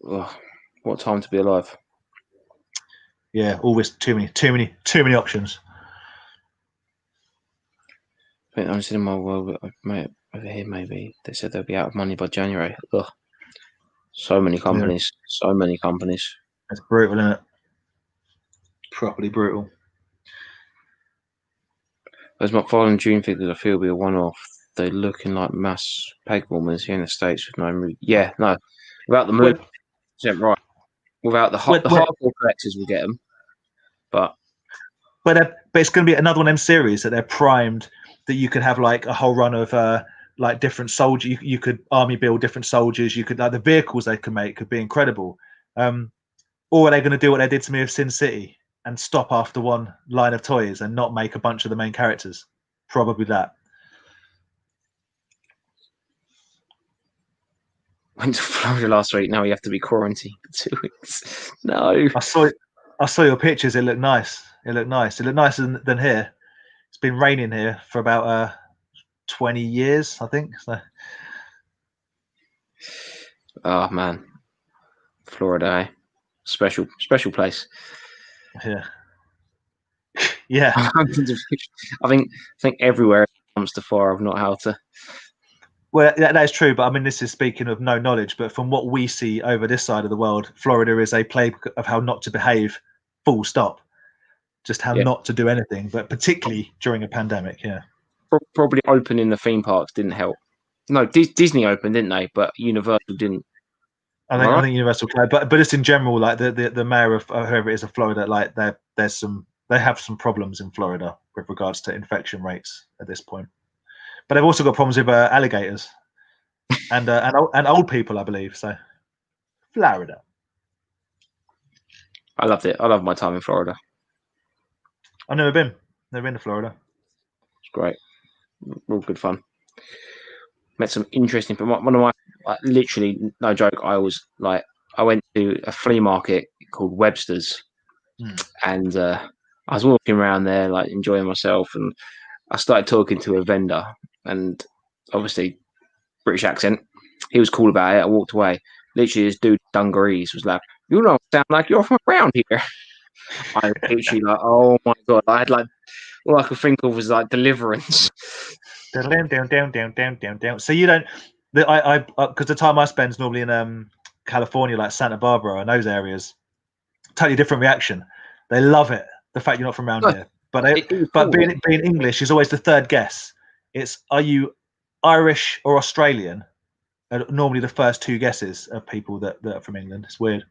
Oh, what time to be alive? Yeah, always too many options. I think I'm in my world over here. Maybe they said they'll be out of money by January. Ugh. So many companies. Yeah. So many companies. It's brutal, isn't it? Properly brutal. Those following June figures, I feel, will be a one-off. They're looking like mass peg warmers here in the States with no move. Yeah, no. Without the move, right. Without the hardcore collectors will get them. But it's going to be another one of them series that they're primed that you could have like a whole run of like different soldiers. You could army build different soldiers. You could, like, the vehicles they could make could be incredible. Or are they going to do what they did to me with Sin City and stop after one line of toys and not make a bunch of the main characters? Probably that. Went to Florida last week. Now you have to be quarantined for 2 weeks. No. I saw your pictures. It looked nice. It looked nicer than here. It's been raining here for about 20 years, I think. So. Oh man, Florida, eh? Special place. Yeah. Yeah. I think everywhere it comes to fire, I've not how to. Well, that is true, but I mean, this is speaking of no knowledge. But from what we see over this side of the world, Florida is a playbook of how not to behave. Full stop. Just how not to do anything, but particularly during a pandemic. Yeah. Probably opening the theme parks didn't help. No, Disney opened, didn't they? But Universal didn't. I think Universal played, but just in general, like the mayor of whoever it is of Florida, like they have some problems in Florida with regards to infection rates at this point. But they've also got problems with alligators and old people, I believe. So, Florida. I loved it. I love my time in Florida. I've never been to Florida. It's great. Real good fun. Met some interesting. But one of my, like, literally, no joke, I went to a flea market called Webster's, and I was walking around there, like, enjoying myself, and I started talking to a vendor, and obviously British accent. He was cool about it. I walked away. Literally, this dude dungarees was like, "You don't sound like you're from around here." I literally, like, oh my god, I had like all I could think of was like Deliverance. Down. So you don't. Because the time I spend is normally in California, like Santa Barbara and those areas. totally different reaction. They love it. The fact you're not from around here, but being English is always the third guess. It's are you Irish or Australian? Normally the first two guesses are people that are from England. It's weird.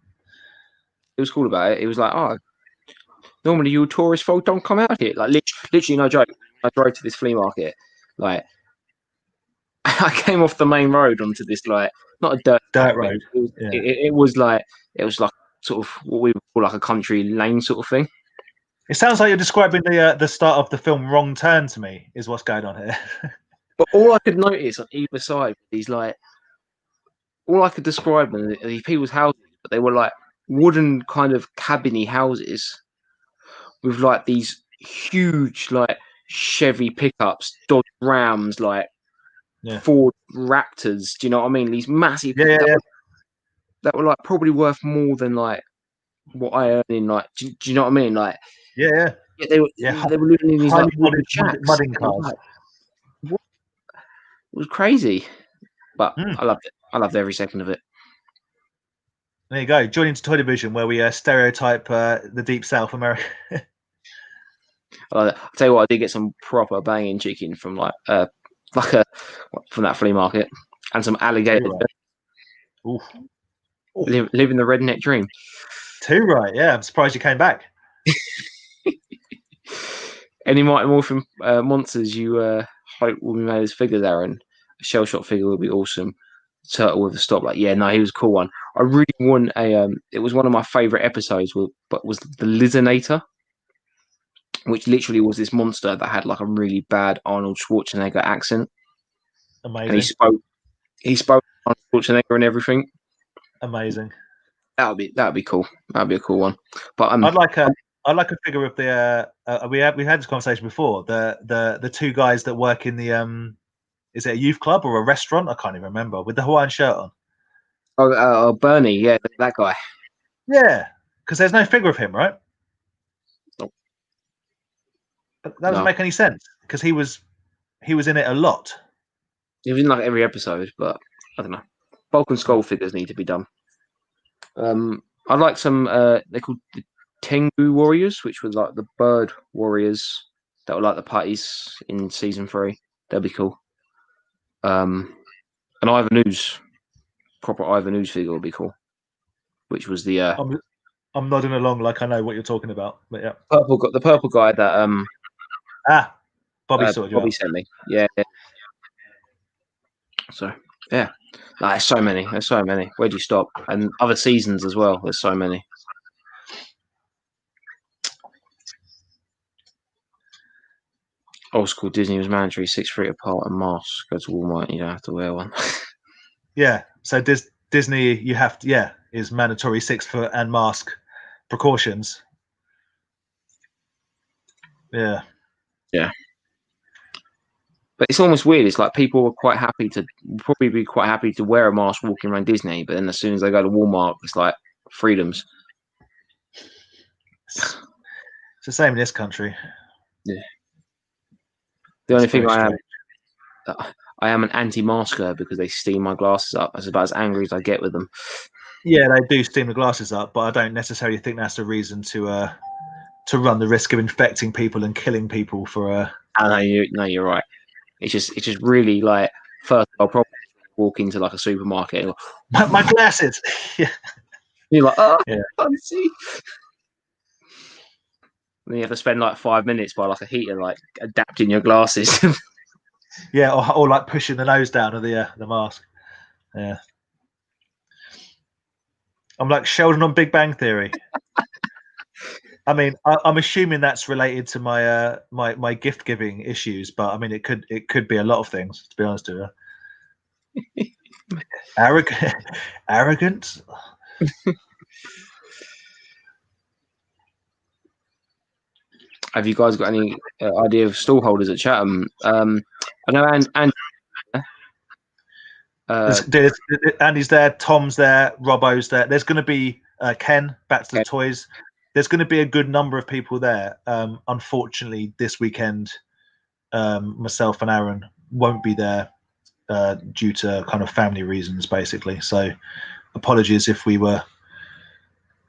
It was cool about it. It was like, oh, normally you tourist folk don't come out here. Like literally, no joke. I drove to this flea market. Like, I came off the main road onto this like not a dirt road. It was like sort of what we would call like a country lane sort of thing. It sounds like you're describing the start of the film Wrong Turn to me. Is what's going on here. But all I could notice on either side, these like, all I could describe them are these people's houses, but they were like wooden kind of cabiny houses with like these huge like Chevy pickups, Dodge Rams, like Ford Raptors. Do you know what I mean? These massive that were like probably worth more than like what I earn in like. Do you know what I mean? Like they were living in these like wooden shacks. Mudding cars. It was crazy, but I loved it. I loved every second of it. There you go. Joining to Toy Division, where we stereotype the Deep South America. I'll tell you what, I did get some proper banging chicken from from that flea market, and some alligators. Living the redneck dream. Too right, yeah. I'm surprised you came back. Any Mighty Morphin monsters you hope will be made as figures, Aaron? A shell shot figure would be awesome. Turtle with a stop, like he was a cool one. I really want a. It was one of my favorite episodes, but was the Lizinator, which literally was this monster that had like a really bad Arnold Schwarzenegger accent. Amazing. And he spoke Arnold Schwarzenegger and everything. Amazing. That'd be cool. That'd be a cool one. But I'd like a figure of the. We've had this conversation before. The two guys that work in the is it a youth club or a restaurant? I can't even remember. With the Hawaiian shirt on. Oh, Bernie, yeah, that guy. Yeah, because there's no figure of him, right? Nope. But that doesn't make any sense because he was in it a lot. He was in like every episode, but I don't know. Bulk and Skull figures need to be done. I'd like some. They're called the Tengu Warriors, which were like the bird warriors that were like the putties in season 3. That'd be cool. An Ivan Ooze, proper Ivan Ooze figure would be cool. Which was the. I'm nodding along like I know what you're talking about, but yeah. The purple guy that Bobby sent me. Yeah. So yeah, there's so many. Where do you stop? And other seasons as well. There's so many. Old school Disney was mandatory, 6 feet apart and mask. Go to Walmart, you don't have to wear one. Yeah, so Disney, you have to, is mandatory 6 foot and mask precautions. Yeah. But it's almost weird. It's like people were probably be quite happy to wear a mask walking around Disney, but then as soon as they go to Walmart, it's like freedoms. It's the same in this country. Yeah. The only thing I am an anti-masker because they steam my glasses up. That's about as angry as I get with them. Yeah, they do steam the glasses up, but I don't necessarily think that's a reason to run the risk of infecting people and killing people for. No, you're right. It's just really like first I'll probably walk into like a supermarket and my glasses. Yeah. You're like, oh, yeah. I can't see. And you have to spend like 5 minutes by like a heater, like adapting your glasses. Yeah, or like pushing the nose down of the mask. Yeah. I'm like Sheldon on Big Bang Theory. I mean, I'm assuming that's related to my my gift giving issues, but I mean, it could be a lot of things. To be honest with you, arrogant. Have you guys got any idea of stall holders at Chatham? I know Andy's there, Tom's there, Robbo's there. There's going to be Ken, back to the toys. There's going to be a good number of people there. Unfortunately, this weekend, myself and Aaron won't be there due to kind of family reasons, basically. So apologies if we were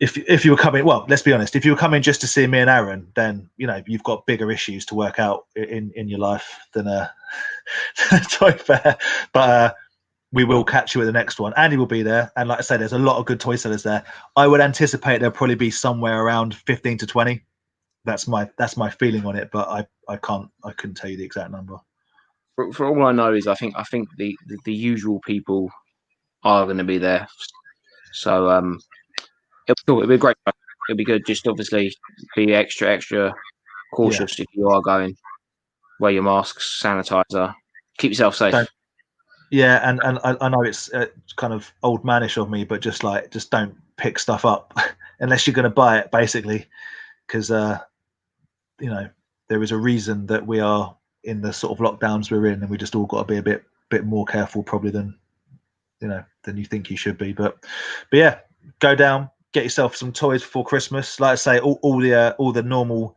if you were coming, well, let's be honest, if you were coming just to see me and Aaron, then you've got bigger issues to work out in your life than a toy fair. But we will catch you at the next one. Andy will be there, and like I said, there's a lot of good toy sellers there. I would anticipate there'll probably be somewhere around 15 to 20. That's my feeling on it, but I couldn't tell you the exact number. For all I know is I think the usual people are going to be there. So it'll be a great. It'll be good. Just obviously be extra cautious if you are going. Wear your masks, sanitizer, keep yourself safe. And I know it's kind of old manish of me, but just don't pick stuff up unless you're going to buy it, basically, because there is a reason that we are in the sort of lockdowns we're in, and we just all got to be a bit more careful probably than you think you should be. But yeah, go down, get yourself some toys before Christmas. Like I say, all the normal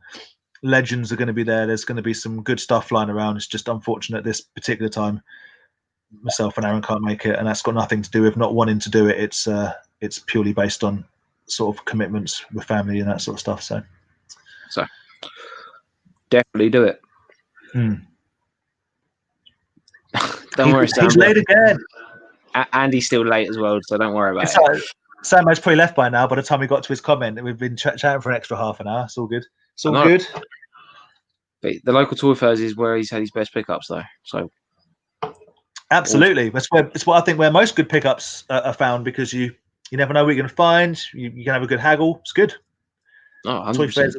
legends are going to be there. There's going to be some good stuff flying around. It's just unfortunate this particular time myself and Aaron can't make it, and that's got nothing to do with not wanting to do it. It's purely based on sort of commitments with family and that sort of stuff. So definitely do it. Don't worry, Sam. He's late again. Andy's still late as well, so don't worry about it. Samo's probably left by now. By the time we got to his comment, we've been chatting for an extra half an hour. It's all good. It's all good. But the local toy fairs is where he's had his best pickups, though. So absolutely, it's what I think where most good pickups are found, because you never know what you're going to find. You can have a good haggle. It's good. Oh, toy fairs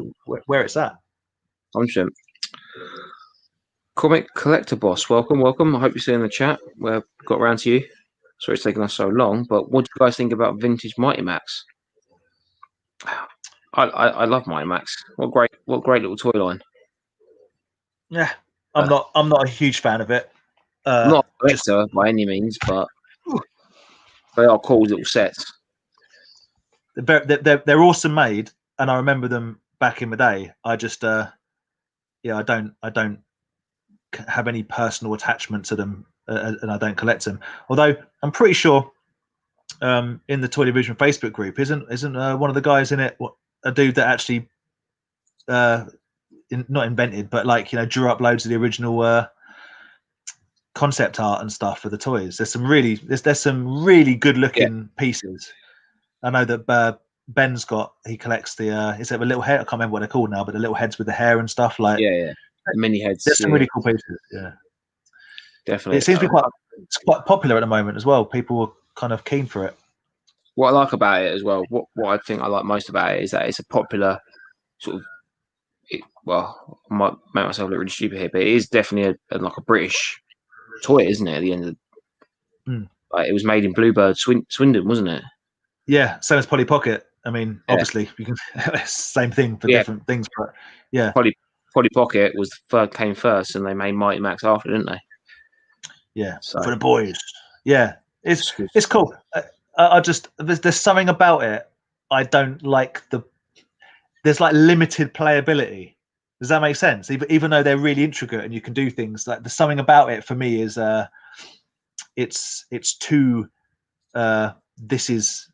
where it's at. 100%. Comic Collector Boss, welcome. I hope you're seeing the chat. We got around to you. Sorry it's taken us so long, but what do you guys think about vintage Mighty Max? I love Mighty Max. What great little toy line. Yeah, I'm not a huge fan of it. I'm not a collector by any means, but they are cool little sets. They're awesome made, and I remember them back in the day. I just I don't have any personal attachment to them, and I don't collect them. Although I'm pretty sure in the Toy Division Facebook group isn't one of the guys in it a dude that actually not invented, but drew up loads of the original concept art and stuff for the toys. There's some really good looking pieces. I know that Ben's he collects the is it the little hair? I can't remember what they're called now, but the little heads with the hair and stuff the mini heads. There's some really cool pieces. Yeah, definitely. It seems to be quite popular at the moment as well. People are kind of keen for it. What I like about it as well, what I think I like most about it is that it's a popular sort of. Well, I might make myself look really stupid here, but it is definitely like a British toy, isn't it? At the end of it was made in Bluebird, Swindon, wasn't it? Yeah, same as Polly Pocket. I mean, obviously, you can same thing for different things, but yeah, Polly Pocket came first, and they made Mighty Max after, didn't they? Yeah, so, for the boys. Yeah, it's cool. I just there's something about it. I don't like there's limited playability. Does that make sense? Even though they're really intricate and you can do things, there's something about it for me is it's too this is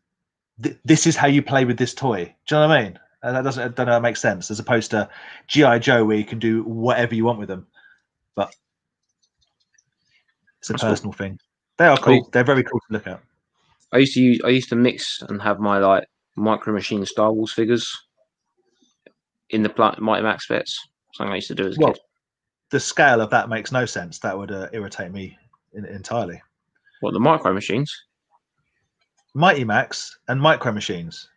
how you play with this toy. Do you know what I mean? And I don't know if that makes sense, as opposed to G.I. Joe where you can do whatever you want with them. But it's a personal thing. They are cool. They're very cool to look at. I used to mix and have my Micro Machine Star Wars figures in the Mighty Max bits. Something I used to do as a kid. The scale of that makes no sense. That would irritate me entirely. What, the Micro Machines? Mighty Max and Micro Machines.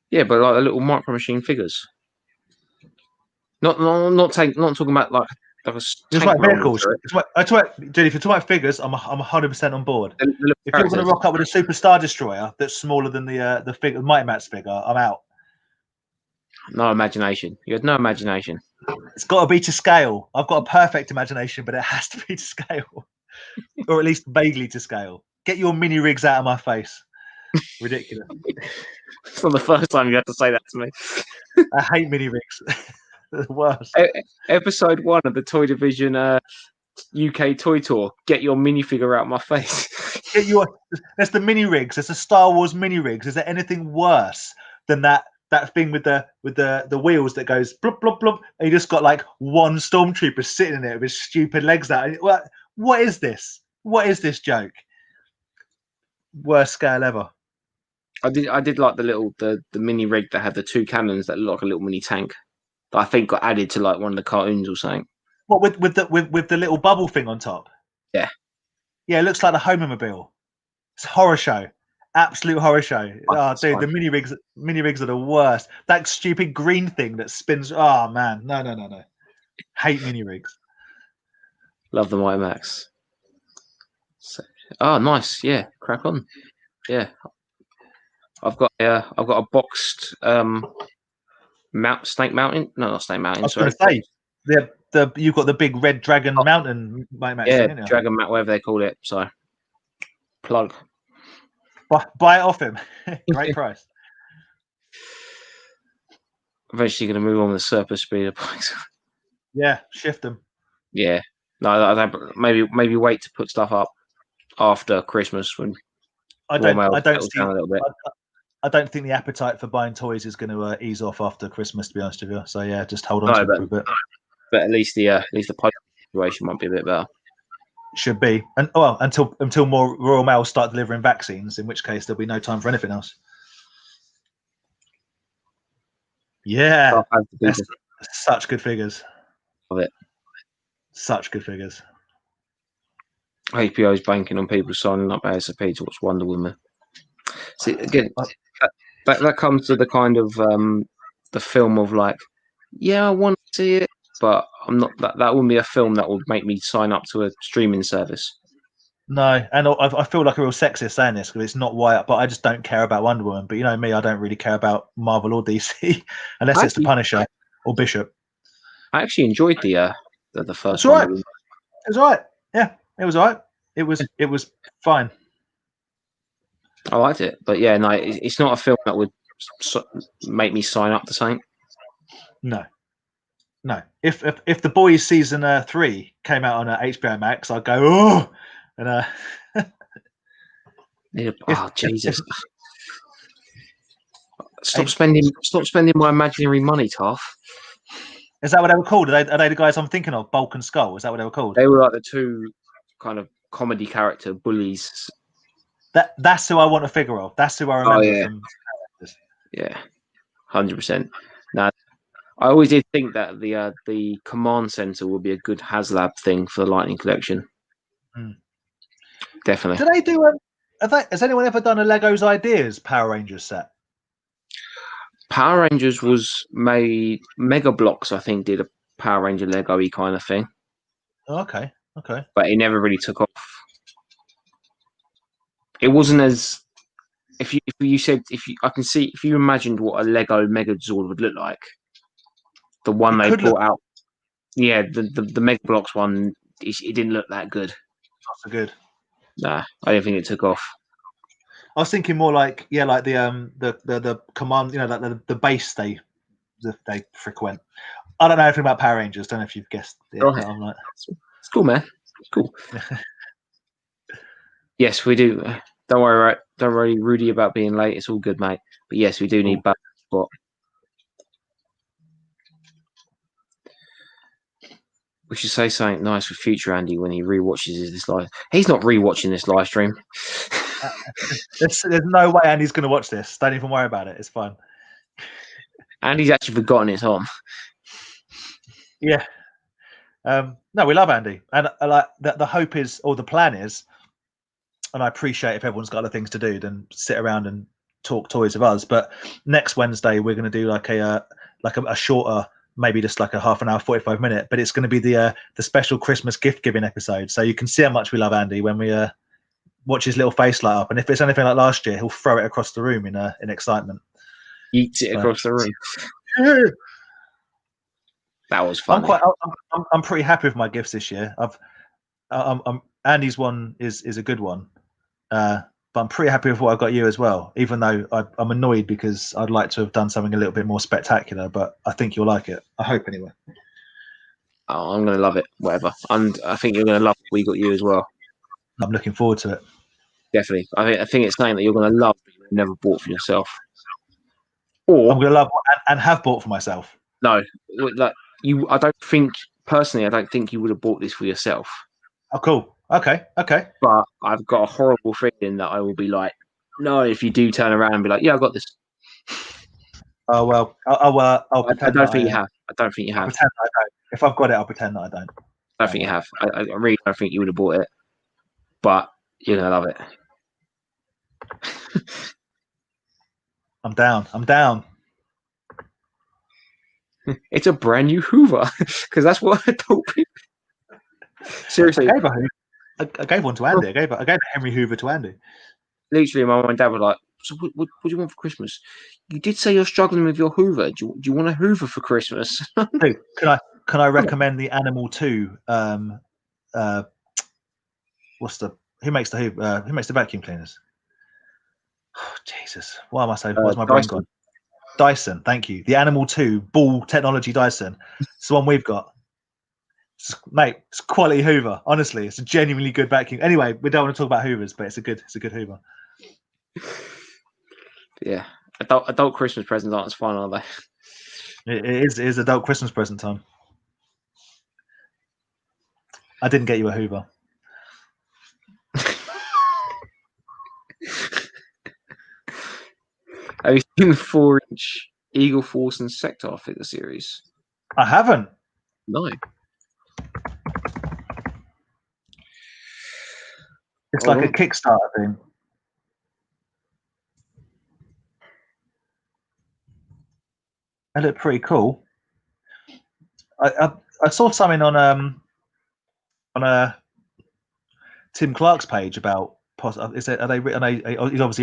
Yeah, but the little Micro Machine figures. Not talking about a just like vehicles. Dude, if you're talking about figures, I'm 100% on board. If you're going to rock up with a Super Star Destroyer that's smaller than the Mighty Max figure, I'm out. No imagination. You had no imagination. It's got to be to scale. I've got a perfect imagination, but it has to be to scale, or at least vaguely to scale. Get your mini rigs out of my face. Ridiculous. It's not the first time you had to say that to me. I hate mini rigs. The worst. Episode 1 of the Toy Division UK Toy Tour. Get your minifigure out of my face. That's the mini rigs. There's the Star Wars mini rigs. Is there anything worse than that thing with the wheels that goes blub blub blub. And you just got like one stormtrooper sitting in it with his stupid legs out. What is this? What is this joke? Worst scale ever. I did like the mini rig that had the two cannons that looked like a little mini tank. That I think got added to like one of the cartoons or something. What with the little bubble thing on top? Yeah. Yeah, it looks like the Homermobile. It's a horror show. Absolute horror show. Oh, dude, the mini rigs are the worst. That stupid green thing that spins. Oh man, no. Hate mini rigs. Love the Mighty Max. So, oh, nice. Yeah, crack on. Yeah, I've got a boxed Snake Mountain. No, not Snake Mountain. I was going to say you've got the big red dragon mountain Mighty Max. Yeah, thing, Dragon Mat, whatever they call it. So plug. Buy it off him. Great price. Eventually going to move on with the surplus speeder bikes. Yeah, shift them. Yeah, no, maybe wait to put stuff up after Christmas when I don't think the appetite for buying toys is going to ease off after Christmas, to be honest with you. So yeah, just hold on to it for a bit. But at least the post situation might be a bit better. Should be, and well, until more Royal Mail start delivering vaccines, in which case there'll be no time for anything else. Yeah, that's such good figures. Love it. Such good figures. APO is banking on people signing up ASAP to watch Wonder Woman. See, again, that comes to the kind of the film of like, yeah, I want to see it, but I'm not. That wouldn't be a film that would make me sign up to a streaming service. No, and I feel like a real sexist saying this because it's not why, but I just don't care about Wonder Woman. But you know me, I don't really care about Marvel or DC unless it's the Punisher or Bishop. I actually enjoyed the first one. It was all right. Yeah, it was all right. It was fine. I liked it, but yeah, no, it's not a film that would make me sign up to something. No. If The Boys season 3 came out on HBO Max, I'd go oh, and Jesus! Stop spending my imaginary money, Taff. Is that what they were called? Are they the guys I'm thinking of? Bulk and Skull? Is that what they were called? They were like the two kind of comedy character bullies. That's who I want a figure of. That's who I remember from. Yeah, 100%. Now, I always did think that the command center would be a good HasLab thing for the Lightning collection. Definitely. Do they do? Has anyone ever done a Lego's Ideas Power Rangers set? Power Rangers was made. Mega Blocks, I think, did a Power Ranger Lego-y kind of thing. Okay. But it never really took off. It wasn't as if you imagined what a Lego Megazord would look like, the one they brought out, the Mega Blocks one, it didn't look that good. Not so good. Nah, I don't think it took off. I was thinking more like the command, like the base they frequent. I don't know anything about Power Rangers. Don't know if you've guessed. I'm like, it's cool, man. It's cool. Yes, we do. Don't worry, Rudy, about being late. It's all good, mate. But yes, we do need back spot. We should say something nice for future Andy when he rewatches this live. He's not rewatching this live stream. There's no way Andy's going to watch this. Don't even worry about it. It's fine. Andy's actually forgotten it's on. Yeah. No, we love Andy, and like the hope is, or the plan is, and I appreciate if everyone's got other things to do than sit around and talk toys with us. But next Wednesday we're going to do like a shorter, maybe just like a half an hour, 45-minute. But it's going to be the special Christmas gift giving episode, so you can see how much we love Andy when we watch his little face light up. And if it's anything like last year, he'll throw it across the room in excitement. Eats it across the room. That was fun. I'm pretty happy with my gifts this year. Andy's one is a good one, but I'm pretty happy with what I got you as well. Even though I'm annoyed because I'd like to have done something a little bit more spectacular, but I think you'll like it. I hope anyway. Oh, I'm gonna love it. Whatever, and I think you're gonna love what we got you as well. I'm looking forward to it. Definitely. I think it's something that you're gonna love, but you've never bought for yourself. Or I'm gonna love and have bought for myself. no, like you. I don't think personally. I don't think you would have bought this for yourself. Oh, cool. Okay. But I've got a horrible feeling that I will be like, no. If you do turn around and be like, yeah, I got this. Oh well. I'll I pretend. don't think you have. I don't think you I'll have. pretend I don't. If I've got it, I'll pretend that I don't. I don't think you have. I really don't think you would have bought it. But you're gonna love it. I'm down. It's a brand new Hoover because that's what I told people. Seriously, I gave one to Andy. I gave a Henry Hoover to Andy. literally, my mum and dad were like, "So what do you want for Christmas? You did say you're struggling with your Hoover. Do you want a Hoover for Christmas?" Dude, can I recommend the Animal 2? Who makes the vacuum cleaners? Oh, Jesus, why am I so? Where's my brain gone? Dyson, thank you. The Animal 2 Ball Technology Dyson. It's the one we've got. Mate, it's quality Hoover. Honestly, it's a genuinely good vacuum. Anyway, we don't want to talk about Hoovers, but it's a good Hoover. Yeah, adult Christmas presents aren't as fun, are they? It is adult Christmas present time. I didn't get you a Hoover. Have you seen the 4-inch Eagle Force and Sector figure series? I haven't. No. It's like a Kickstarter thing. They look pretty cool. I saw something on a Tim Clark's page about he's obviously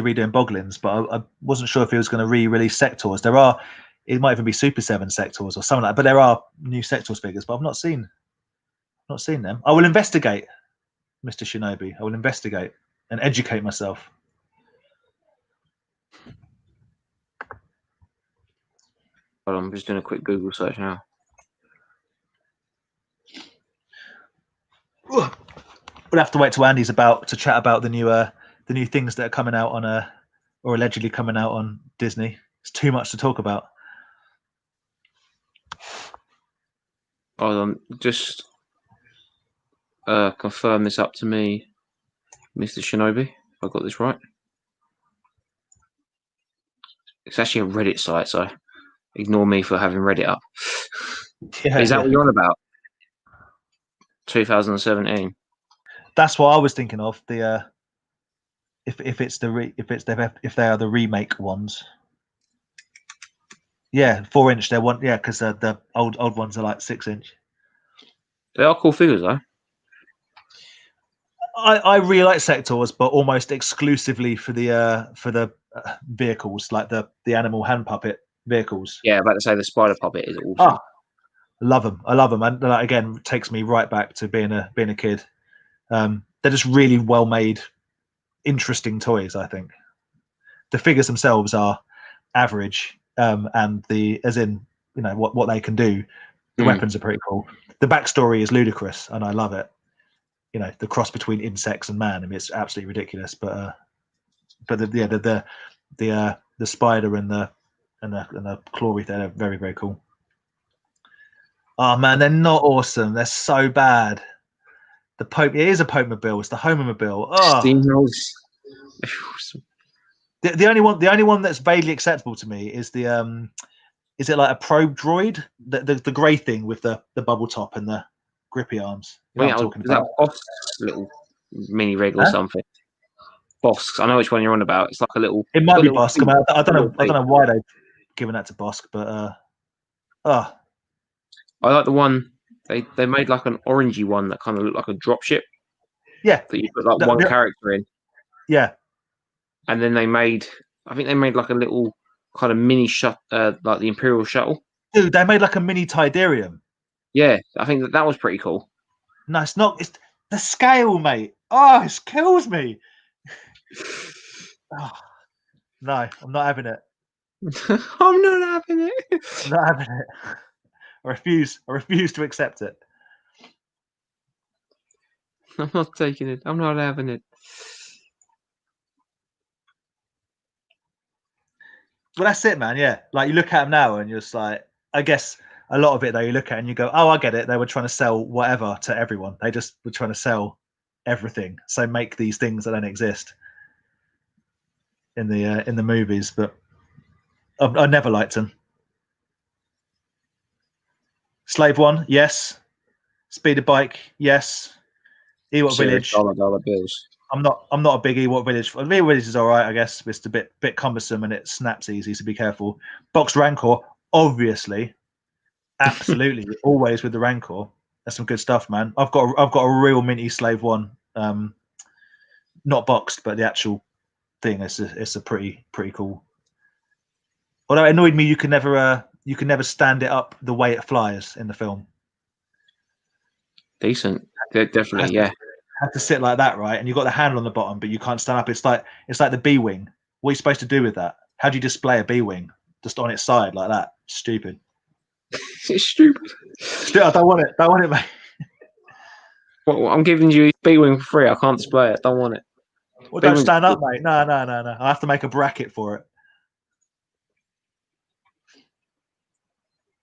redoing Boglins, but I wasn't sure if he was going to re-release Sectors. It might even be Super 7 Sectors or something like that, but there are new Sectors figures, but I've not seen them. I will investigate, Mr. Shinobi. I will investigate and educate myself. Hold on, I'm just doing a quick Google search now. We'll have to wait till Andy's about to chat about the new things that are coming out on or allegedly coming out on Disney. It's too much to talk about. Hold on, just confirm this up to me, Mr. Shinobi. If I got this right. It's actually a Reddit site, so ignore me for having read it up. Is that what you're on about? 2017. That's what I was thinking of. The if they are the remake ones. Yeah, 4-inch. They're one. Yeah, because the old ones are like 6-inch. They are cool figures, though. I really like Sectors, but almost exclusively for the vehicles, like the animal hand puppet vehicles. Yeah, about to say the spider puppet is awesome. Oh, I love them, and that again takes me right back to being a kid. They're just really well made, interesting toys. I think the figures themselves are average, and what they can do. The weapons are pretty cool. The backstory is ludicrous, and I love it. The cross between insects and man. I mean, it's absolutely ridiculous. But the spider and the claw wreath, they're very, very cool. Oh man, they're not awesome. They're so bad. The Pope, it is a Pope-mobile. It's the Homer-mobile. Oh, the only one that's vaguely acceptable to me is the is it like a probe droid, the grey thing with the bubble top and the grippy arms? You know what I'm talking about? Is that Bosk's little mini rig or something? Bosk. I know which one you're on about. It's like a little. It might be Bosk. I don't know why they've given that to Bosk, but I like the one they made like an orangey one that kind of looked like a dropship. Yeah. That you put like one character in. Yeah. And then I think they made like a little kind of mini like the Imperial shuttle. Dude, they made like a mini Tidarium. Yeah, I think that was pretty cool. No, it's not. It's the scale, mate. Oh, it kills me. Oh, no, I'm not having it. I'm not having it. I'm not having it. I refuse to accept it. I'm not taking it. I'm not having it. Well, that's it, man. Yeah, like you look at them now, and you're just like, I guess a lot of it though, you look at it and you go, oh, I get it. They were trying to sell whatever to everyone. They just were trying to sell everything. So make these things that don't exist in the movies. But I never liked them. Slave One, yes. Speeder Bike, yes. Ewok Village. Dollar bills. I'm not a big Ewok Village. Ewok Village is all right, I guess. It's a bit cumbersome and it snaps easy, so be careful. Boxed Rancor, obviously, absolutely, always with the Rancor. That's some good stuff, man. I've got a real minty Slave One, not boxed, but the actual thing. It's a pretty cool. Although it annoyed me, you can never stand it up the way it flies in the film. Decent, definitely, yeah. Have to sit like that, right? And you've got the handle on the bottom, but you can't stand up. It's like the B wing. What are you supposed to do with that? How do you display a B wing just on its side like that? Stupid. It's stupid. I don't want it. Don't want it, mate. Well, I'm giving you B wing for free. I can't display it. Don't want it. Well, don't stand up, mate. No. I have to make a bracket for it.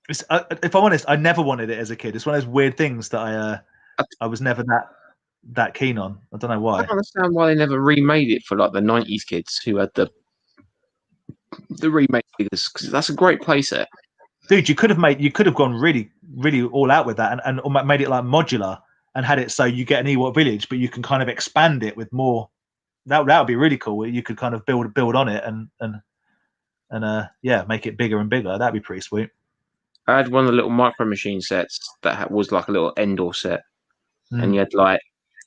If I'm honest, I never wanted it as a kid. It's one of those weird things that I was never that keen on. I don't know why. I don't understand why they never remade it for like the 90s kids who had the remake figures, because that's a great playset. Dude, you could have gone really all out with that and made it like modular and had it so you get an Ewok village, but you can kind of expand it with more. That would be really cool. You could kind of build on it and make it bigger and bigger. That'd be pretty sweet. I had one of the little Micro Machine sets that was like a little Endor set, and you had like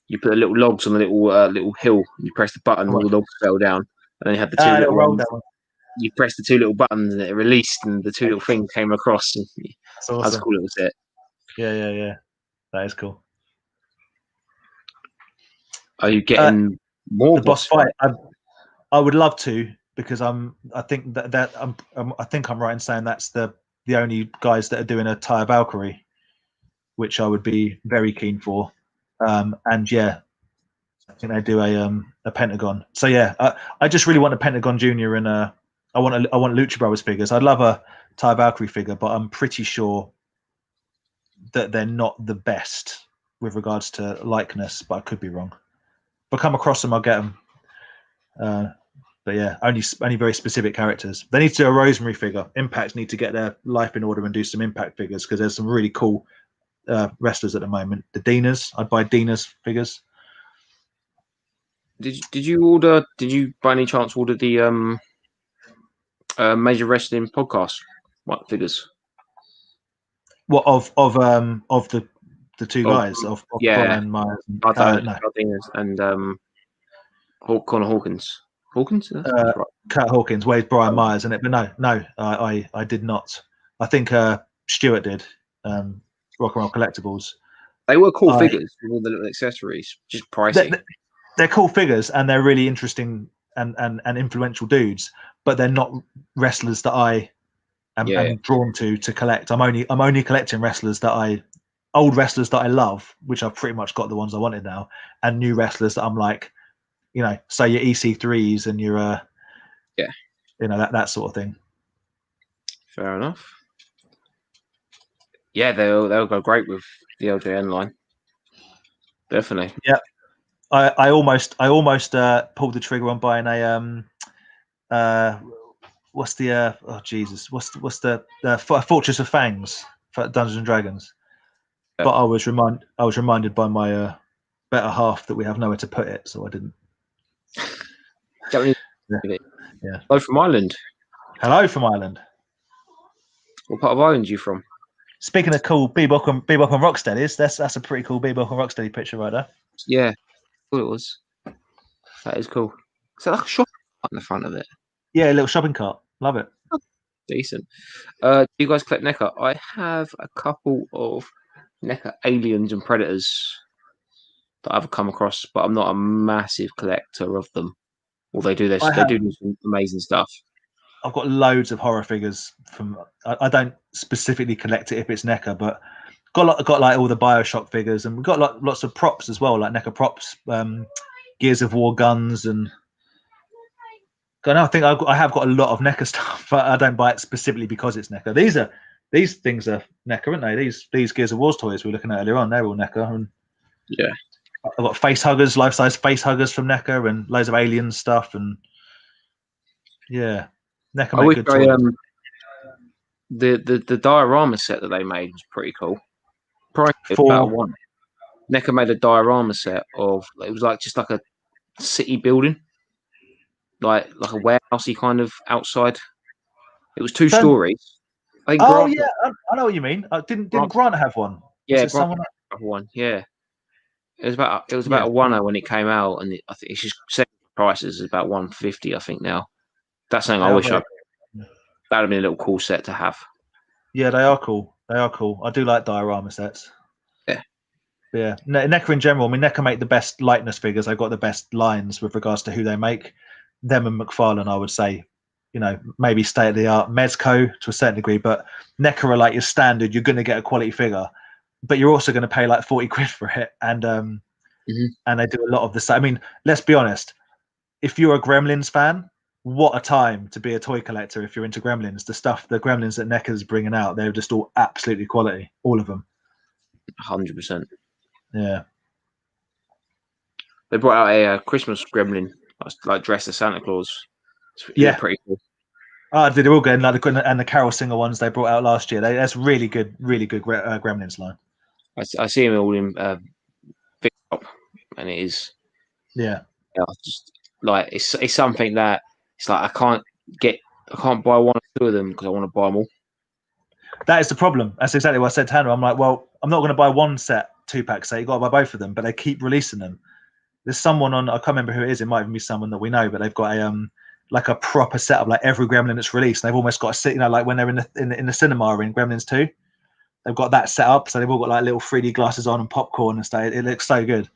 you put the little logs on the little hill. You press the button, all the logs fell down, and then you had the two little ones. You press the two little buttons, and it released, and the two little things came across. And that's awesome. That's a cool little set. Yeah. That is cool. Are you getting more the boss fight? I would love to, because I think I think I'm right in saying that's the only guys that are doing a TIE Valkyrie, which I would be very keen for. And yeah, I think they do a Pentagon. So yeah, I just really want a Pentagon Junior, and I want Lucha Brothers figures. I'd love a TIE Valkyrie figure, but I'm pretty sure that they're not the best with regards to likeness. But I could be wrong. If I come across them, I'll get them. But yeah, only very specific characters. They need to do a Rosemary figure. Impact need to get their life in order and do some Impact figures, because there's some really cool wrestlers at the moment. The Dinas, I'd buy Dinas figures. Did you by any chance order the Major Wrestling podcast figures? What of the two guys of Brian Myers and Connor Hawkins. Kurt Hawkins, where's Brian Myers in it? But no, I did not. I think Stuart did. Rock and Roll Collectibles. They were cool figures with all the little accessories, just pricey. They're cool figures, and they're really interesting and influential dudes. But they're not wrestlers that I am drawn to collect. I'm only collecting old wrestlers that I love, which I've pretty much got the ones I wanted now, and new wrestlers that I'm like, say your EC3s and your that sort of thing. Fair enough. Yeah, they'll go great with the LJN line. Definitely. Yeah, I almost pulled the trigger on buying a what's the what's the Fortress of Fangs for Dungeons and Dragons. Yeah. But I was reminded by my better half that we have nowhere to put it, so I didn't. Yeah. Hello from Ireland. Hello from Ireland. What part of Ireland are you from? Speaking of cool Bebop and Rocksteadies, that's a pretty cool Bebop and Rocksteady picture right there. Yeah, cool it was. That is cool. Is that like a shopping cart in the front of it? Yeah, a little shopping cart. Love it. Oh, decent. Do you guys collect NECA? I have a couple of NECA Aliens and Predators that I've come across, but I'm not a massive collector of them. Well, they do some amazing stuff. I've got loads of horror figures from. I don't specifically collect it if it's NECA, but got like all the BioShock figures, and we've got lots of props as well, like NECA props, Gears of War guns, and I think I have got a lot of NECA stuff, but I don't buy it specifically because it's NECA. These things are NECA, aren't they? These Gears of War toys we were looking at earlier on, they're all NECA. And Yeah. I've got face huggers, life-size face huggers from NECA, and loads of alien stuff, and yeah, NECA I make wish good toys. the diorama set that they made was pretty cool. Price For- about one. NECA made a diorama set of, it was like just like a city building, like a warehousey kind of outside. It was two stories. I think Oh Grant, yeah, I know what you mean. Didn't Grant- Grant have one? yeah, Was it someone? one, yeah. It was about Yeah. a 1 when it came out, and I think it's just second prices is about 150, I think now. That's something I They are wish very- that'd have been a little cool set to have. Yeah, they are cool. They are cool. I do like diorama sets. Yeah. Yeah, NECA in general. I mean, NECA make the best likeness figures. They've got the best lines with regards to who they make. Them and McFarlane, I would say, maybe state of the art. Mezco to a certain degree, but NECA are like your standard. You're going to get a quality figure, but you're also going to pay like 40 quid for it. And and they do a lot of the same. I mean, let's be honest. If you're a Gremlins fan, what a time to be a toy collector if you're into Gremlins. The Gremlins that NECA's bringing out, they're just all absolutely quality, all of them. 100%. Yeah. They brought out a Christmas gremlin, like dressed as Santa Claus. Yeah. Pretty cool. Oh, they're all good. Like and the Carol Singer ones they brought out last year. That's really good Gremlins line. I see them all in Vic Shop, and it is just like it's something that it's like I can't buy one or two of them because I want to buy them all. That is the problem. That's exactly what I said to Hannah. I'm like, well, I'm not going to buy one set 2-pack set. You got to buy both of them, but they keep releasing them. There's someone on, I can't remember who it is. It might even be someone that we know, but they've got like a proper setup, like every Gremlin that's released. They've almost got a sit, like when they're in the cinema in Gremlins 2, they've got that set up. So they've all got like little 3D glasses on and popcorn and stuff. It looks so good.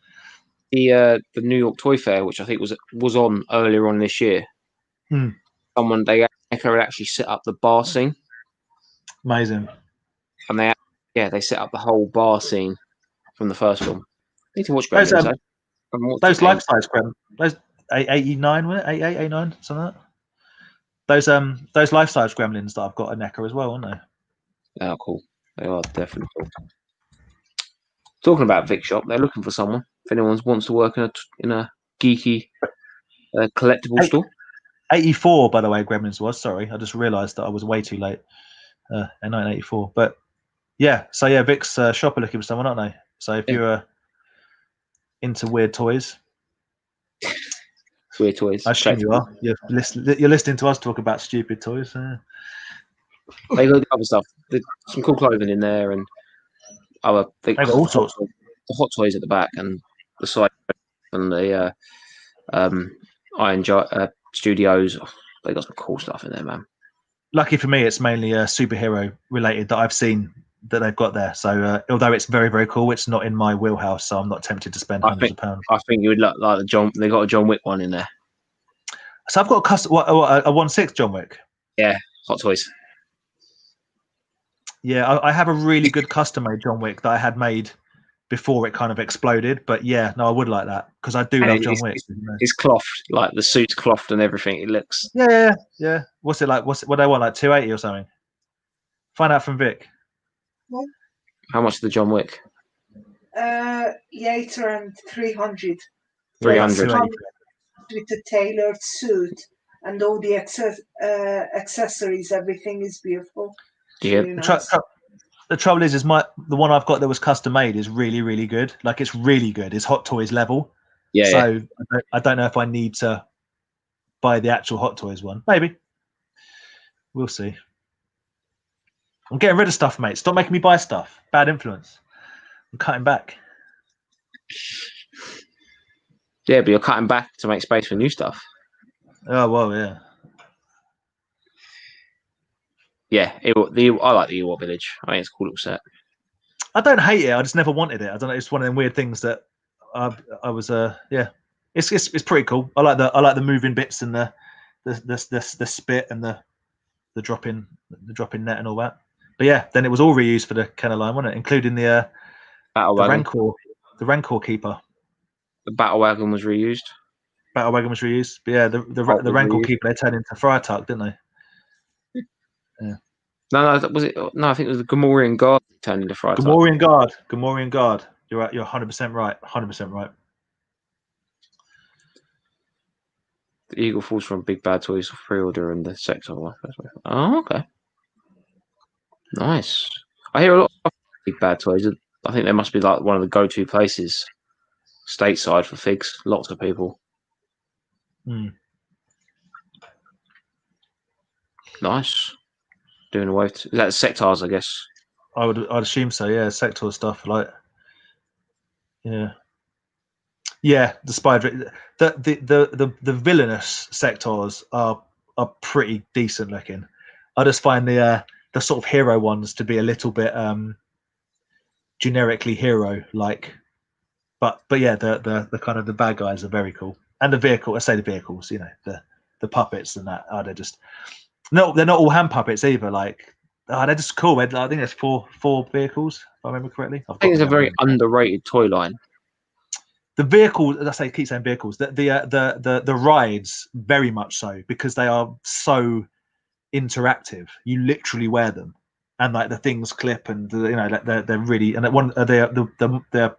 The New York Toy Fair, which I think was on earlier on this year. NECA had actually set up the bar scene. Amazing. And they set up the whole bar scene from the first film. I need to watch Gremlins. Those life-size Gremlins, those 89, wasn't it? 88, 89, something like that. Those life-size Gremlins that I've got at NECA as well, aren't they? They are cool. They are definitely cool. Talking about Vic Shop, they're looking for someone. If anyone wants to work in a geeky collectible store. 84, by the way, Gremlins was. Sorry, I just realised that I was way too late. In 1984, but yeah. So yeah, Vic's shop are looking for someone, aren't they? So if you're into weird toys, weird toys, I assume you are. You're listening to us talk about stupid toys. They got other stuff. There's some cool clothing in there, and other they got all sorts. The hot toys at the back and the side, and the Iron Studios. Oh, they got some cool stuff in there, man. Lucky for me, it's mainly superhero related that I've seen that they've got there. So although it's very, very cool, it's not in my wheelhouse, so I'm not tempted to spend hundreds of pounds. I think you would like the John. They got a John Wick one in there. So I've got a custom, a 1/6 John Wick. Yeah, hot toys. Yeah, I have a really good custom-made John Wick that I had made before it kind of exploded. But yeah, no, I would like that because I do love John Wick. It's clothed, like the suit's clothed and everything. It looks. Yeah. What's it like? What do they want? Like 280 or something? Find out from Vic. How much is the John Wick? Yeah, it's around 300. 300. With a tailored suit and all the accessories, everything is beautiful. Yeah. Really nice. The trouble is the one I've got that was custom made is really, really good. Like it's really good. It's Hot Toys level. Yeah. So I don't know if I need to buy the actual Hot Toys one. Maybe. We'll see. I'm getting rid of stuff, mate. Stop making me buy stuff. Bad influence. I'm cutting back. Yeah, but you're cutting back to make space for new stuff. Oh well, yeah. Yeah, I like the Ewok Village. I think it's a cool little set. I don't hate it. I just never wanted it. I don't know. It's one of them weird things that I was. Yeah, it's pretty cool. I like the moving bits and the spit and the dropping net and all that. But yeah, then it was all reused for the Kenner line, wasn't it? Including the Rancor keeper. The Battle Wagon was reused. Battle wagon was reused. But yeah, the Oh, Rankle reused. Keeper, they turned into Friar Tuck, didn't they? No, was it? No, I think it was the Gamorrean Guard that turned into Friar Tuck. Gamorrean Guard. Gamorrean Guard. You're right. You're 100% right. 100% right. The Eagle Falls from Big Bad Toys pre-order and the Sector. Oh, okay. Nice. I hear a lot of Big Bad Toys. I think they must be like one of the go-to places stateside for figs. Lots of people. Nice. Doing away with, is that Sectors, I guess? I'd assume so. Yeah, Sector stuff like. Yeah, the spider. The villainous Sectors are pretty decent looking. I just find the sort of hero ones to be a little bit generically hero like, but yeah, the kind of the bad guys are very cool, and the vehicle. I say the vehicles, you know, the puppets and that. They're just no, they're not all hand puppets either. Like, they're just cool. I think there's four vehicles, if I remember correctly. I think it's a very underrated toy line. The vehicles, as I say, keep saying vehicles. The rides very much so, because they are so interactive. You literally wear them, and like the things clip, and you know they're really. And the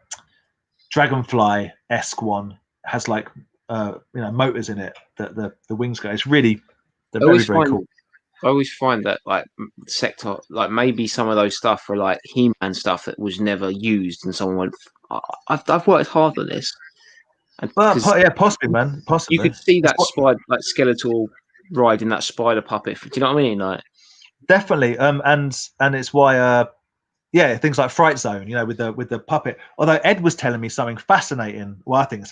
Dragonfly-esque one has like motors in it that the wings go. It's really they're very cool. I always find that like Sector, like maybe some of those stuff are like He-Man stuff that was never used, and someone went, I've worked hard on this. And yeah, possibly, man. Possibly. You could see that spider, like skeletal riding that spider puppet. Do you know what I mean? Like, definitely. And it's why yeah, things like Fright Zone, you know, with the puppet. Although Ed was telling me something fascinating. Well, I think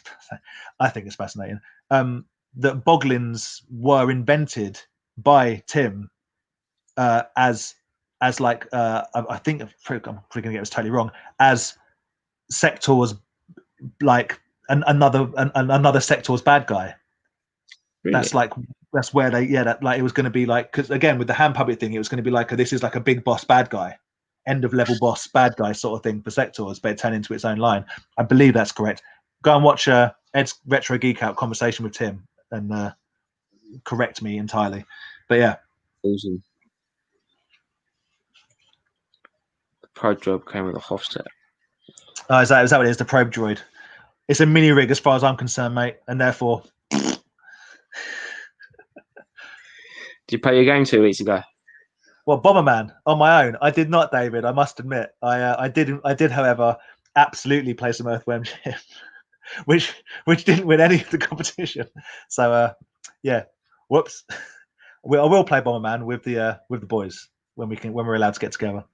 it's fascinating. That Boglins were invented by Tim as like I think I'm probably gonna get this totally wrong, as Sector's like another Sector's bad guy. Really? That's where they that like it was going to be like, because again with the hand puppet thing, it was going to be like this is like a big boss bad guy, end of level boss bad guy sort of thing for Sectors, but it turned into its own line. I believe that's correct. Go and watch Ed's Retro Geek Out conversation with Tim and correct me entirely. But yeah, awesome. The probe droid came with a Hofset. Oh, is that what it is? The probe droid. It's a mini rig as far as I'm concerned, mate, and therefore. Did you play your game 2 weeks ago? Well, Bomberman on my own. I did not, David. I must admit, I did, however, absolutely play some Earthworm Jim, which didn't win any of the competition. So yeah, whoops. I will play Bomberman with the boys when we're allowed to get together.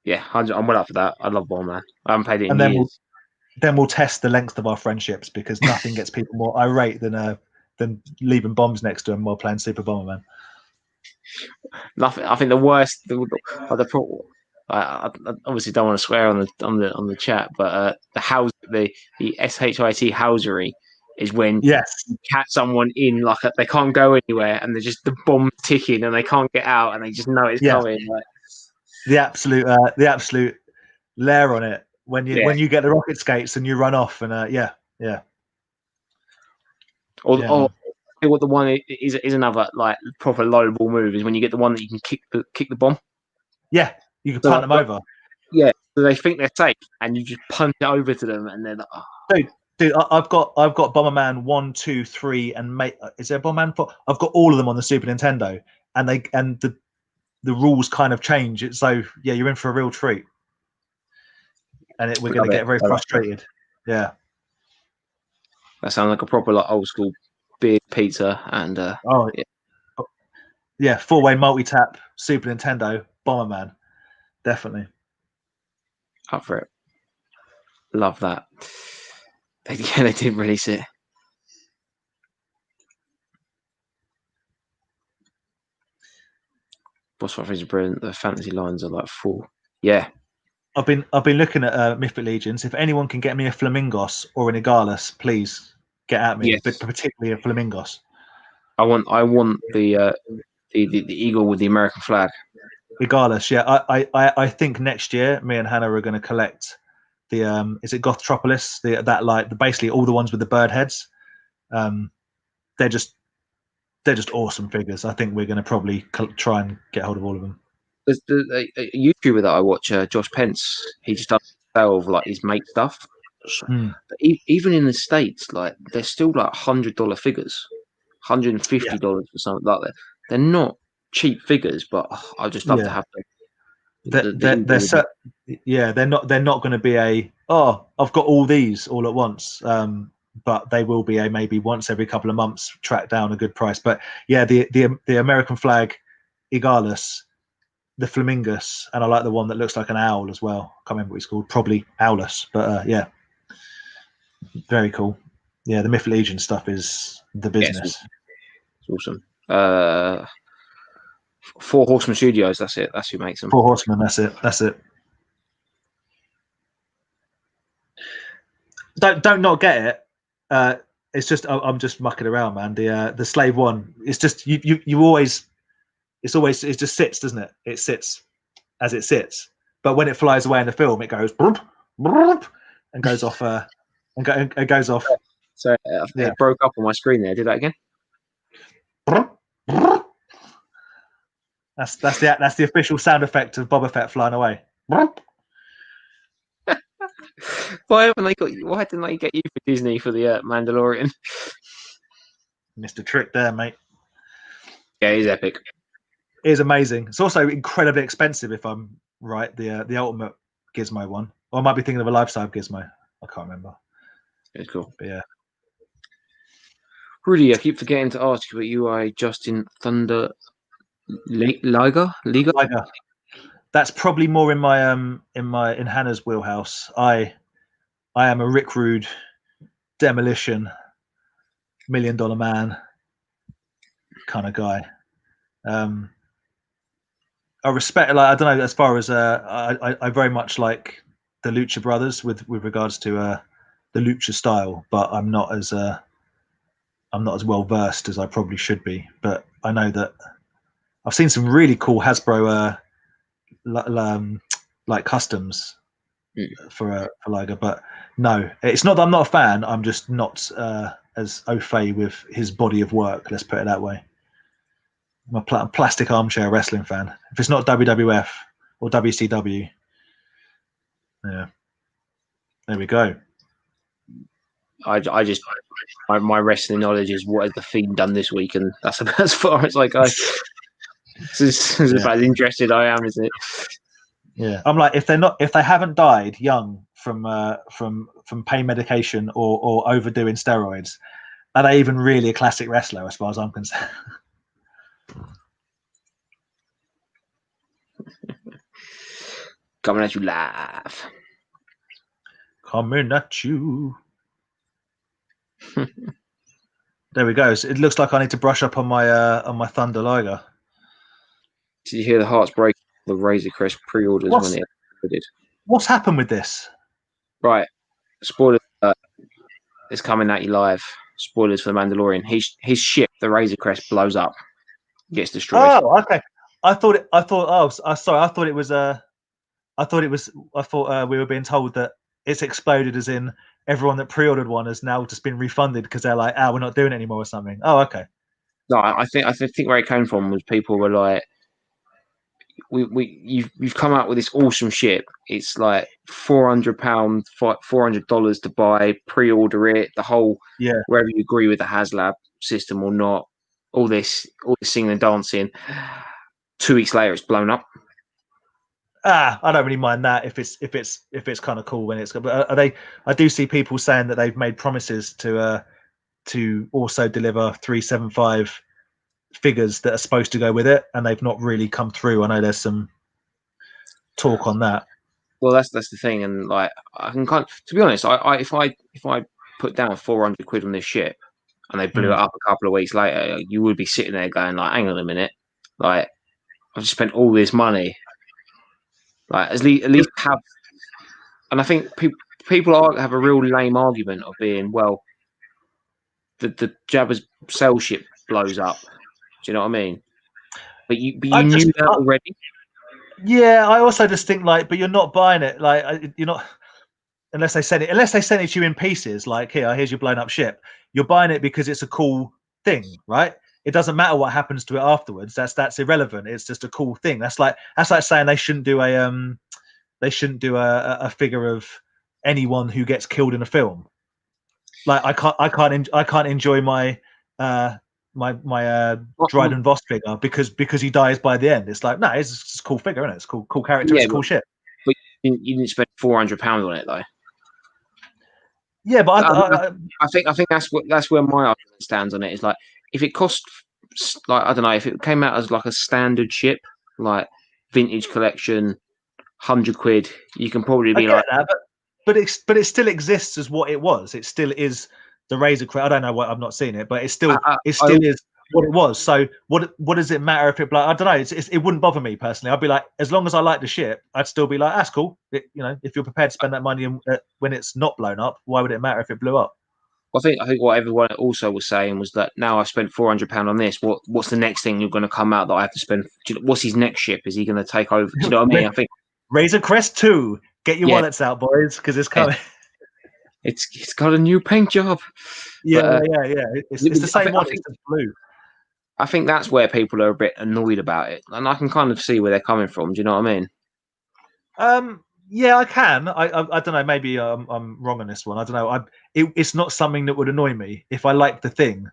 Yeah, I'm well up for that. I love Bomberman. I haven't played it in years. Then we'll test the length of our friendships, because nothing gets people more irate than leaving bombs next to them while playing Super Bomberman. Nothing. I think the worst. I obviously don't want to swear on the chat, but the SHIT housery is when you catch someone in like they can't go anywhere, and they're just the bomb ticking, and they can't get out, and they just know it's coming. Like, the absolute lair on it when you get the rocket skates and you run off, and Or what the one is another like proper low ball move is when you get the one that you can kick the bomb. Yeah, you can punt them over. Yeah, so they think they're safe, and you just punt it over to them, and they're like, oh. Dude, I've got Bomberman 1, 2, 3, and is there Bomberman 4? I've got all of them on the Super Nintendo, and the rules kind of change. So yeah, you're in for a real treat, and we're going to get very frustrated. Yeah, that sounds like a proper like old school beer pizza and yeah, 4-way multi-tap Super Nintendo Bomberman, definitely up for it. Love that. They did release it. Boss fight is brilliant. The fantasy lines are like full. Yeah, I've been looking at Mythic Legions. If anyone can get me a Flamingos or an Igalus, please get at me. Yes. But particularly a Flamingos. I want the eagle with the American flag. Igalus, yeah. I think next year me and Hannah are going to collect the is it Gothtropolis? Basically all the ones with the bird heads. They're just awesome figures. I think we're going to probably try and get hold of all of them. There's a YouTuber that I watch, Josh Pence. He just does sale of like his mate stuff. But even in the States, like they're still like $100 figures, $150 for something like that. They're not cheap figures, but I just love to have them. They're not going to be a I've got all these all at once. But they will be a maybe once every couple of months track down a good price. But yeah, the American flag Igalus, the Flamingus, and I like the one that looks like an owl as well. Can't remember what it's called, probably Owlus, but yeah, very cool. Yeah, the Myth Legion stuff is the business. It's awesome. 4 Horsemen Studios, that's it. That's who makes them. 4 Horsemen, that's it. Don't not get it. It's just I'm just mucking around, man. The Slave One, it's just you always it just sits, doesn't it? It sits as it sits, but when it flies away in the film, it goes broop, broop, and goes off it goes off. So it broke up on my screen there. Do that again. Broop, broop. That's the official sound effect of Boba Fett flying away. Broop. Why didn't they get you for Disney for the Mandalorian? Missed a trick there, mate. Yeah, he's epic. It is amazing. It's also incredibly expensive, if I'm right. The ultimate Gizmo one, or I might be thinking of a life-size Gizmo. I can't remember. It's cool. But yeah. Rudy, I keep forgetting to ask you, but you are Justin Thunder Liga? That's probably more in my in Hannah's wheelhouse. I am a Rick Rude demolition $1 million man kind of guy. I respect, like, I don't know, as far as I very much like the Lucha Brothers with regards to the Lucha style, but I'm not as well versed as I probably should be. But I know that I've seen some really cool Hasbro like customs for Liger, but no, it's not that I'm not a fan. I'm just not as au fait with his body of work. Let's put it that way. I'm a plastic armchair wrestling fan. If it's not WWF or WCW, yeah, there we go. I just my wrestling knowledge is what has the Fiend done this week, and that's about as far as I go. This is about as interested I am, isn't it? Yeah, I'm like, if they haven't died young from pain medication or overdoing steroids, are they even really a classic wrestler, as far as I'm concerned? Coming at you live. Coming at you. There we go. So it looks like I need to brush up on my Thunder Liger. Did you hear the hearts break? The Razor Crest pre-orders when it did. What's happened with this? Right, spoilers. It's coming at you live. Spoilers for the Mandalorian. His ship, the Razor Crest, blows up, gets destroyed. Oh, okay. I thought we were being told that it's exploded, as in everyone that pre-ordered one has now just been refunded because they're like, we're not doing it anymore or something. Oh, okay. No, I think where it came from was people were like, you've come out with this awesome ship. It's like £400, $400 to buy, pre-order it, the whole wherever you agree with the HasLab system or not, all this singing and dancing. 2 weeks later, it's blown up. I don't really mind that if it's kind of cool when it's. But I do see people saying that they've made promises to also deliver 375 figures that are supposed to go with it, and they've not really come through. I know there's some talk on that. Well, that's the thing, and like I can to be honest, if I put down 400 quid on this ship and they blew it up a couple of weeks later, you would be sitting there going like, hang on a minute, like I've just spent all this money. Like at least have, and I think people have a real lame argument of being, well, the Jabba's sail ship blows up. Do you know what I mean? But you knew that already. Yeah, I also just think like, but you're not buying it. Like you're not. unless they send it to you in pieces, like here's your blown up ship. You're buying it because it's a cool thing, right? It doesn't matter what happens to it afterwards. That's irrelevant. It's just a cool thing. That's like saying they shouldn't do a figure of anyone who gets killed in a film. Like I can't enjoy my Dryden Voss figure because he dies by the end. It's like, no, it's just a cool figure, isn't it? It's cool character. It's cool shit. But you didn't spend £400 on it though. Yeah, but I think that's where my argument stands on it. Is like, if it cost, like, I don't know, if it came out as like a standard ship, like vintage collection, £100, you can probably be like, that, but it still exists as what it was. It still is the Razor Crest. I don't know what, I've not seen it, but it still is what it was. So what does it matter if it I don't know. It wouldn't bother me personally. I'd be like, as long as I like the ship, I'd still be like, that's cool. If you're prepared to spend that money when it's not blown up, why would it matter if it blew up? I think what everyone also was saying was that now I've spent £400 on this. What's the next thing you're going to come out that I have to spend? What's his next ship? Is he going to take over? Do you know what I mean? I think Razor Crest 2. Get your wallets out, boys, because it's coming. It's got a new paint job. Yeah. It's the same one. It's just blue. I think that's where people are a bit annoyed about it, and I can kind of see where they're coming from. Do you know what I mean? Yeah, I can. I don't know. Maybe I'm wrong on this one. I don't know. It's not something that would annoy me if I liked the thing.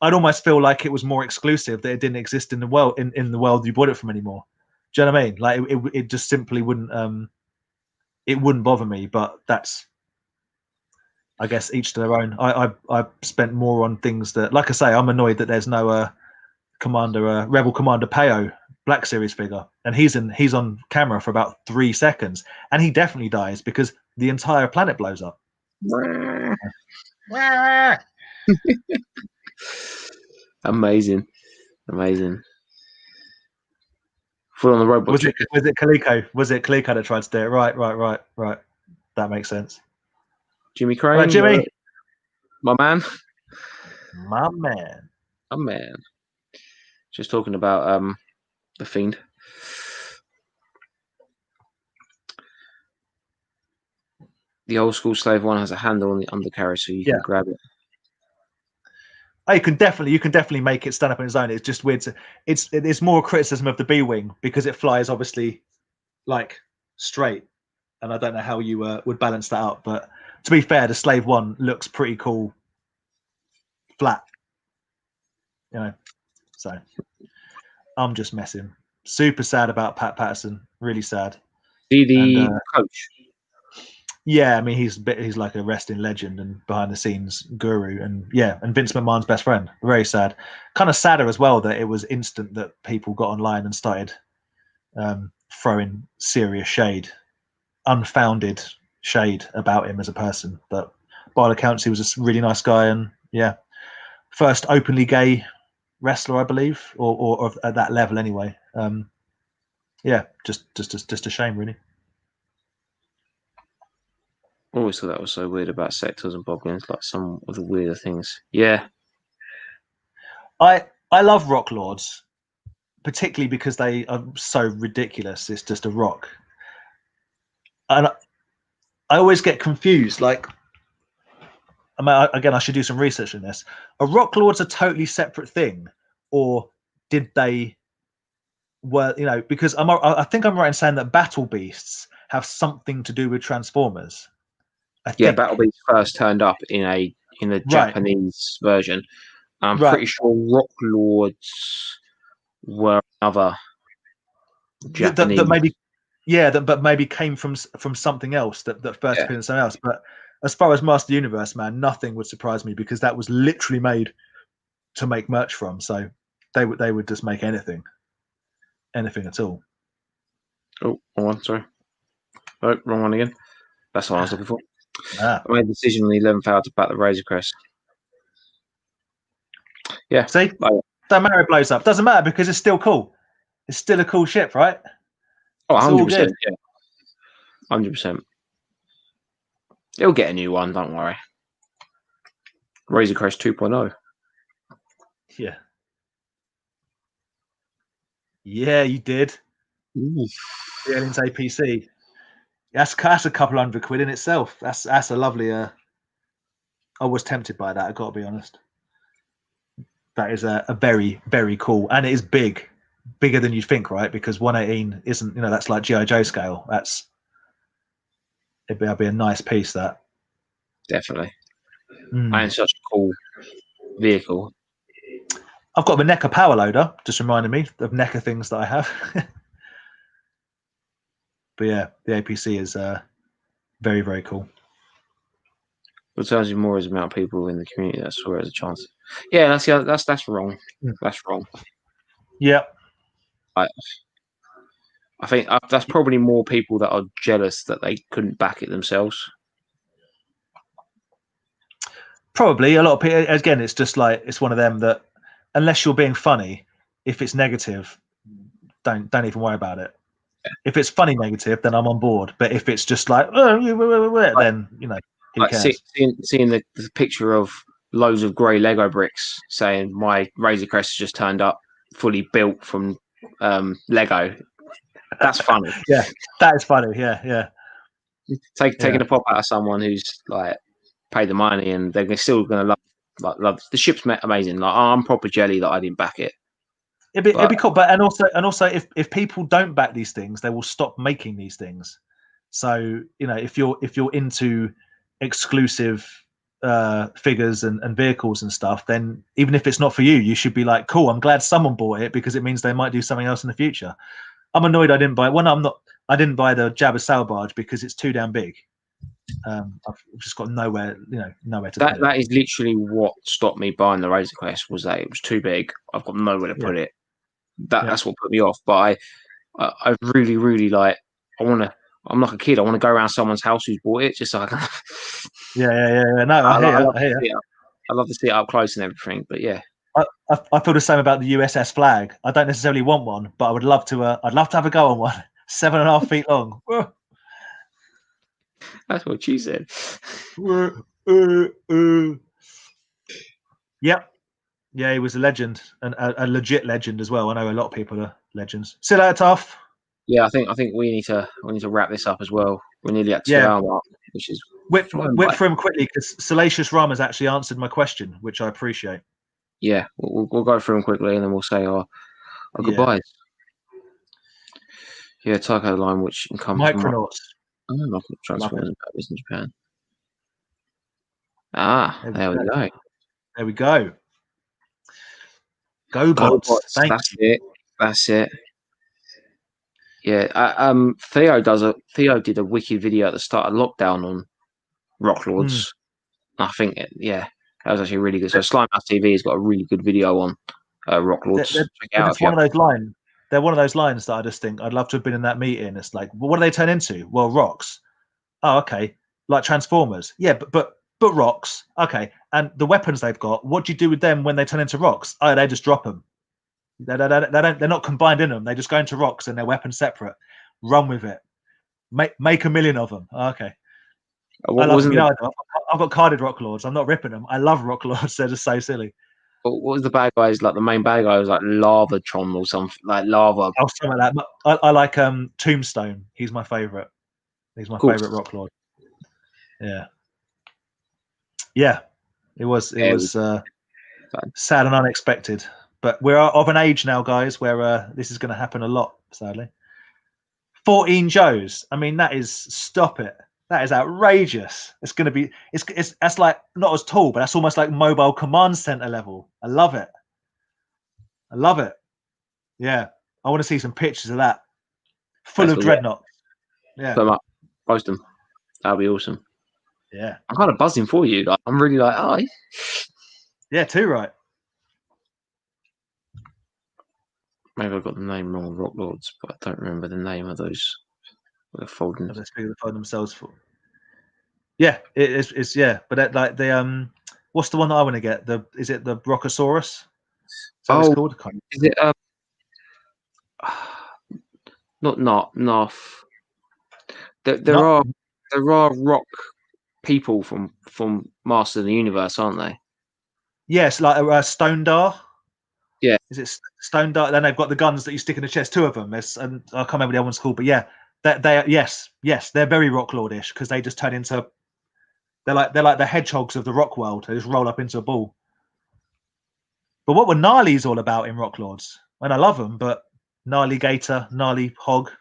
I'd almost feel like it was more exclusive, that it didn't exist in the world in the world you bought it from anymore. Do you know what I mean? Like it just simply wouldn't it wouldn't bother me. But that's, I guess, each to their own. I spent more on things that, like I say, I'm annoyed that there's no Rebel Commander Peo Black Series figure, and he's on camera for about 3 seconds, and he definitely dies because the entire planet blows up. Amazing. Full on the robot. Was it Kaliko? Was it Kaliko that tried to do it? Right. That makes sense. Jimmy Crane. Right, Jimmy. My man. Just talking about the Fiend. The old school Slave one has a handle on the undercarriage, so you can grab it. Oh, you can definitely make it stand up on its own. It's just weird. It's more criticism of the B-wing because it flies obviously like straight, and I don't know how you would balance that out. But to be fair, the Slave one looks pretty cool flat, So I'm just messing. Super sad about Pat Patterson. Really sad. The coach. Yeah, I mean he's like a wrestling legend and behind the scenes guru, and Vince McMahon's best friend. Very sad. Kind of sadder as well that it was instant that people got online and started throwing serious shade, unfounded shade about him as a person. But by all accounts, he was a really nice guy, and first openly gay wrestler, I believe, or at that level anyway. Just a shame, really. I always thought that was so weird about sectors and bobbins, like some of the weirder things. Yeah. I love rock lords, particularly because they are so ridiculous. It's just a rock. And I always get confused. Like, I should do some research on this. Are rock lords a totally separate thing, or did they? Because I think I'm right in saying that battle beasts have something to do with Transformers. Battle Beast first turned up in the Japanese version. I'm pretty sure Rock Lords were another Japanese. But maybe came from something else that first appeared in something else. But as far as Master Universe, man, nothing would surprise me because that was literally made to make merch from. So they would just make anything at all. Oh, wrong one, sorry. Oh, wrong one again. That's what I was looking for. I made the decision on the 11th hour to back the Razor Crest. Yeah. See? Don't matter if it blows up. Doesn't matter because it's still cool. It's still a cool ship, right? Oh, 100%. Yeah. 100%. It'll get a new one, don't worry. Razor Crest 2.0. Yeah. Yeah, you did. Ooh. The Aliens APC. That's a couple £100 in itself. That's a lovely. I was tempted by that. I got to be honest. That is a very, very cool, and it is bigger than you'd think, right? Because 118 isn't, that's like G.I. Joe scale. It'd be a nice piece. That Definitely. And such a cool vehicle. I've got the NECA power loader, just reminding me of NECA things that I have. But yeah, the APC is very, very cool. What tells you more is the amount of people in the community that saw it as a chance. Yeah, that's wrong. That's wrong. Yeah. I think that's probably more people that are jealous that they couldn't back it themselves. Probably a lot of people. Again, it's just like, it's one of them that, unless you're being funny, if it's negative, don't even worry about it. Yeah. If it's funny negative, then I'm on board. But if it's just like, then who cares? Seeing the picture of loads of grey Lego bricks saying my Razor Crest has just turned up fully built from Lego. That's funny. Yeah, that is funny. Yeah. Taking a pop out of someone who's like paid the money and they're still going to love the ship's amazing. Like, I'm proper jelly that I didn't back it. It'd be cool, but and also if people don't back these things, they will stop making these things. So if you're into exclusive figures and vehicles and stuff, then even if it's not for you, you should be like, cool, I'm glad someone bought it because it means they might do something else in the future. I'm annoyed I didn't buy it. I didn't buy the Jabba sail barge because it's too damn big. I've just got nowhere to put it. That is literally what stopped me buying the Razor Crest, was that it was too big. I've got nowhere to put it. That's what put me off. But I really, really like. I'm like a kid. I want to go around someone's house who's bought it, just so I can. Yeah. No, I hear. I love to see it up close and everything. But yeah, I feel the same about the USS Flag. I don't necessarily want one, but I would love to. I'd love to have a go on one. 7.5 feet long. That's what she said. Yep. Yeah, he was a legend, and a legit legend as well. I know a lot of people are legends. See you later, Tough. Yeah, I think we need to wrap this up as well. We're nearly at 2 hour mark, which is whip through him quickly because Salacious Rum has actually answered my question, which I appreciate. Yeah, we'll go through them quickly and then we'll say our goodbyes. Yeah, Taiko line, which encompasses Micronauts. Transformers and Batman in Japan. There we go. There we go. Go bots. That's it. Yeah. Theo did a wicked video at the start of lockdown on Rock Lords. I think that was actually really good. So Slimehouse TV has got a really good video on Rock Lords. They're one of those lines that I just think I'd love to have been in that meeting. It's like, well, what do they turn into? Well, rocks. Oh, okay. Like Transformers. Yeah, but rocks. Okay. And the weapons they've got, what do you do with them when they turn into rocks? Oh, they just drop them. They're not combined in them. They just go into rocks and their weapons separate. Run with it. Make a million of them. Okay. I've got carded Rock Lords. I'm not ripping them. I love Rock Lords. They're just so silly. What was the bad guys like? The main bad guy was like Lavatron or something, like lava. Oh, something like that. I like Tombstone. He's my favorite. He's my favorite Rock Lord. Yeah. It was sad and unexpected, but we're of an age now, guys, where this is going to happen a lot. Sadly, 14 Joes. I mean, stop it. That is outrageous. It's going to be. That's like not as tall, but that's almost like mobile command center level. I love it. Yeah, I want to see some pictures of that. Full of dreadnoughts. Yeah. Put them up. Post them. That'll be awesome. Yeah. I'm kind of buzzing for you. Like, I'm really like, oh. Yeah, too right. Maybe I got the name wrong of Rock Lords, but I don't remember the name of those. They're folding. They fold themselves for. Yeah, it's yeah, but like the what's the one that I want to get? Is it the Brachiosaurus? Is that what it's called? Is it not Noth? There are rock people from Master of the Universe, aren't they? Yes, like Stone Dar. Yeah. Is it Stone Dar? Then they've got the guns that you stick in the chest. 2 of them. And I can't remember what the other one's called, but yeah, yes, they're very Rock Lordish because they just turn into they're like the hedgehogs of the rock world. They just roll up into a ball. But what were Gnarly's all about in Rock Lords? And I love them, but Gnarly Gator, Gnarly Hog,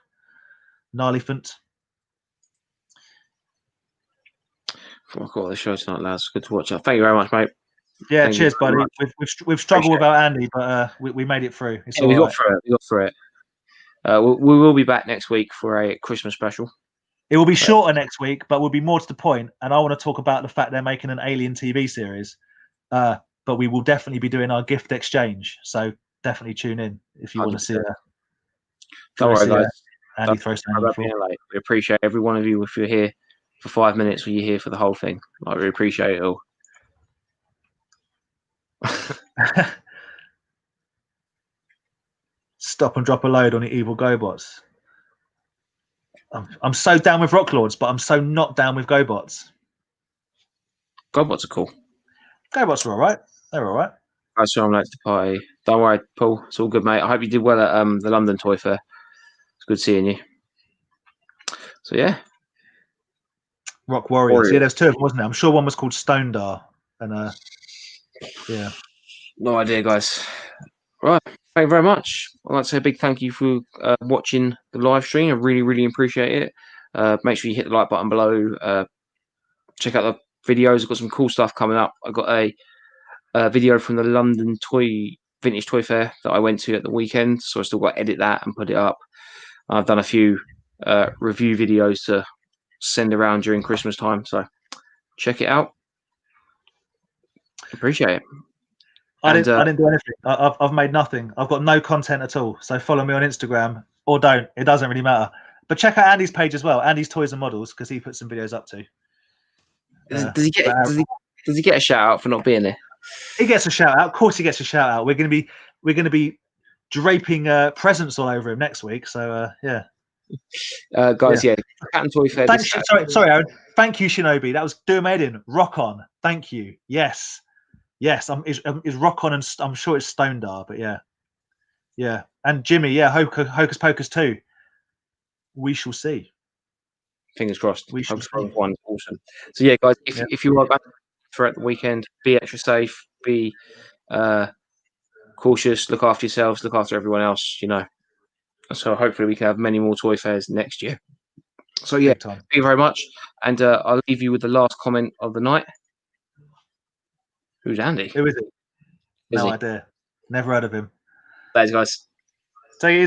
Gnarlyphant. Oh, God, the show's not loud. It's good to watch. Thank you very much, mate. Yeah, Thank you cheers, very buddy. much. We've struggled without Andy, but we made it through. It's Yeah, all we right. got through it. We got through it. We will be back next week for a Christmas special. It will be shorter next week, but we'll be more to the point. And I want to talk about the fact they're making an Alien TV series. But we will definitely be doing our gift exchange. So definitely tune in if you want to see it. Don't worry, guys. Andy throws down on the floor. We appreciate every one of you. If you're here for 5 minutes, or you're here for the whole thing, like, we appreciate it all. Stop and drop a load on the evil GoBots. I'm so down with Rock Lords, but I'm so not down with GoBots. GoBots are cool. GoBots are all right. They're all right. I saw them late to the party. Don't worry, Paul. It's all good, mate. I hope you did well at the London Toy Fair. It's good seeing you. So yeah, Rock Warriors. Yeah, there's two of them, wasn't there? I'm sure one was called Stonedar, and yeah. No idea, guys. Right. Thank you very much. I'd like to say a big thank you for watching the live stream. I really, really appreciate it. Make sure you hit the like button below. Check out the videos. I've got some cool stuff coming up. I got a video from the London Vintage Toy Fair that I went to at the weekend, so I still got to edit that and put it up. I've done a few review videos to send around during Christmas time, so check it out. Appreciate it. I didn't do anything. I've made nothing. I've got no content at all. So follow me on Instagram or don't. It doesn't really matter. But check out Andy's page as well, Andy's Toys and Models, because he puts some videos up too. Does he get a shout out for not being there? He gets a shout out. Of course, he gets a shout out. We're going to be draping presents all over him next week. So yeah. Guys, yeah. Cat and Toy Fair. Thanks, sorry, Aaron. Thank you, Shinobi. That was doing made in. Rock on. Thank you. Yes. Is Rock on, and I'm sure it's Stonedar, but yeah. And Jimmy, yeah, Hocus Pocus 2. We shall see. Fingers crossed. We shall see. One awesome. So yeah, guys, if you are back throughout the weekend, be extra safe, be cautious, look after yourselves, look after everyone else. So hopefully we can have many more toy fairs next year. So yeah, thank you very much, and I'll leave you with the last comment of the night. Who's Andy? Who is he? No idea. Never heard of him. Thanks, guys. Take it easy.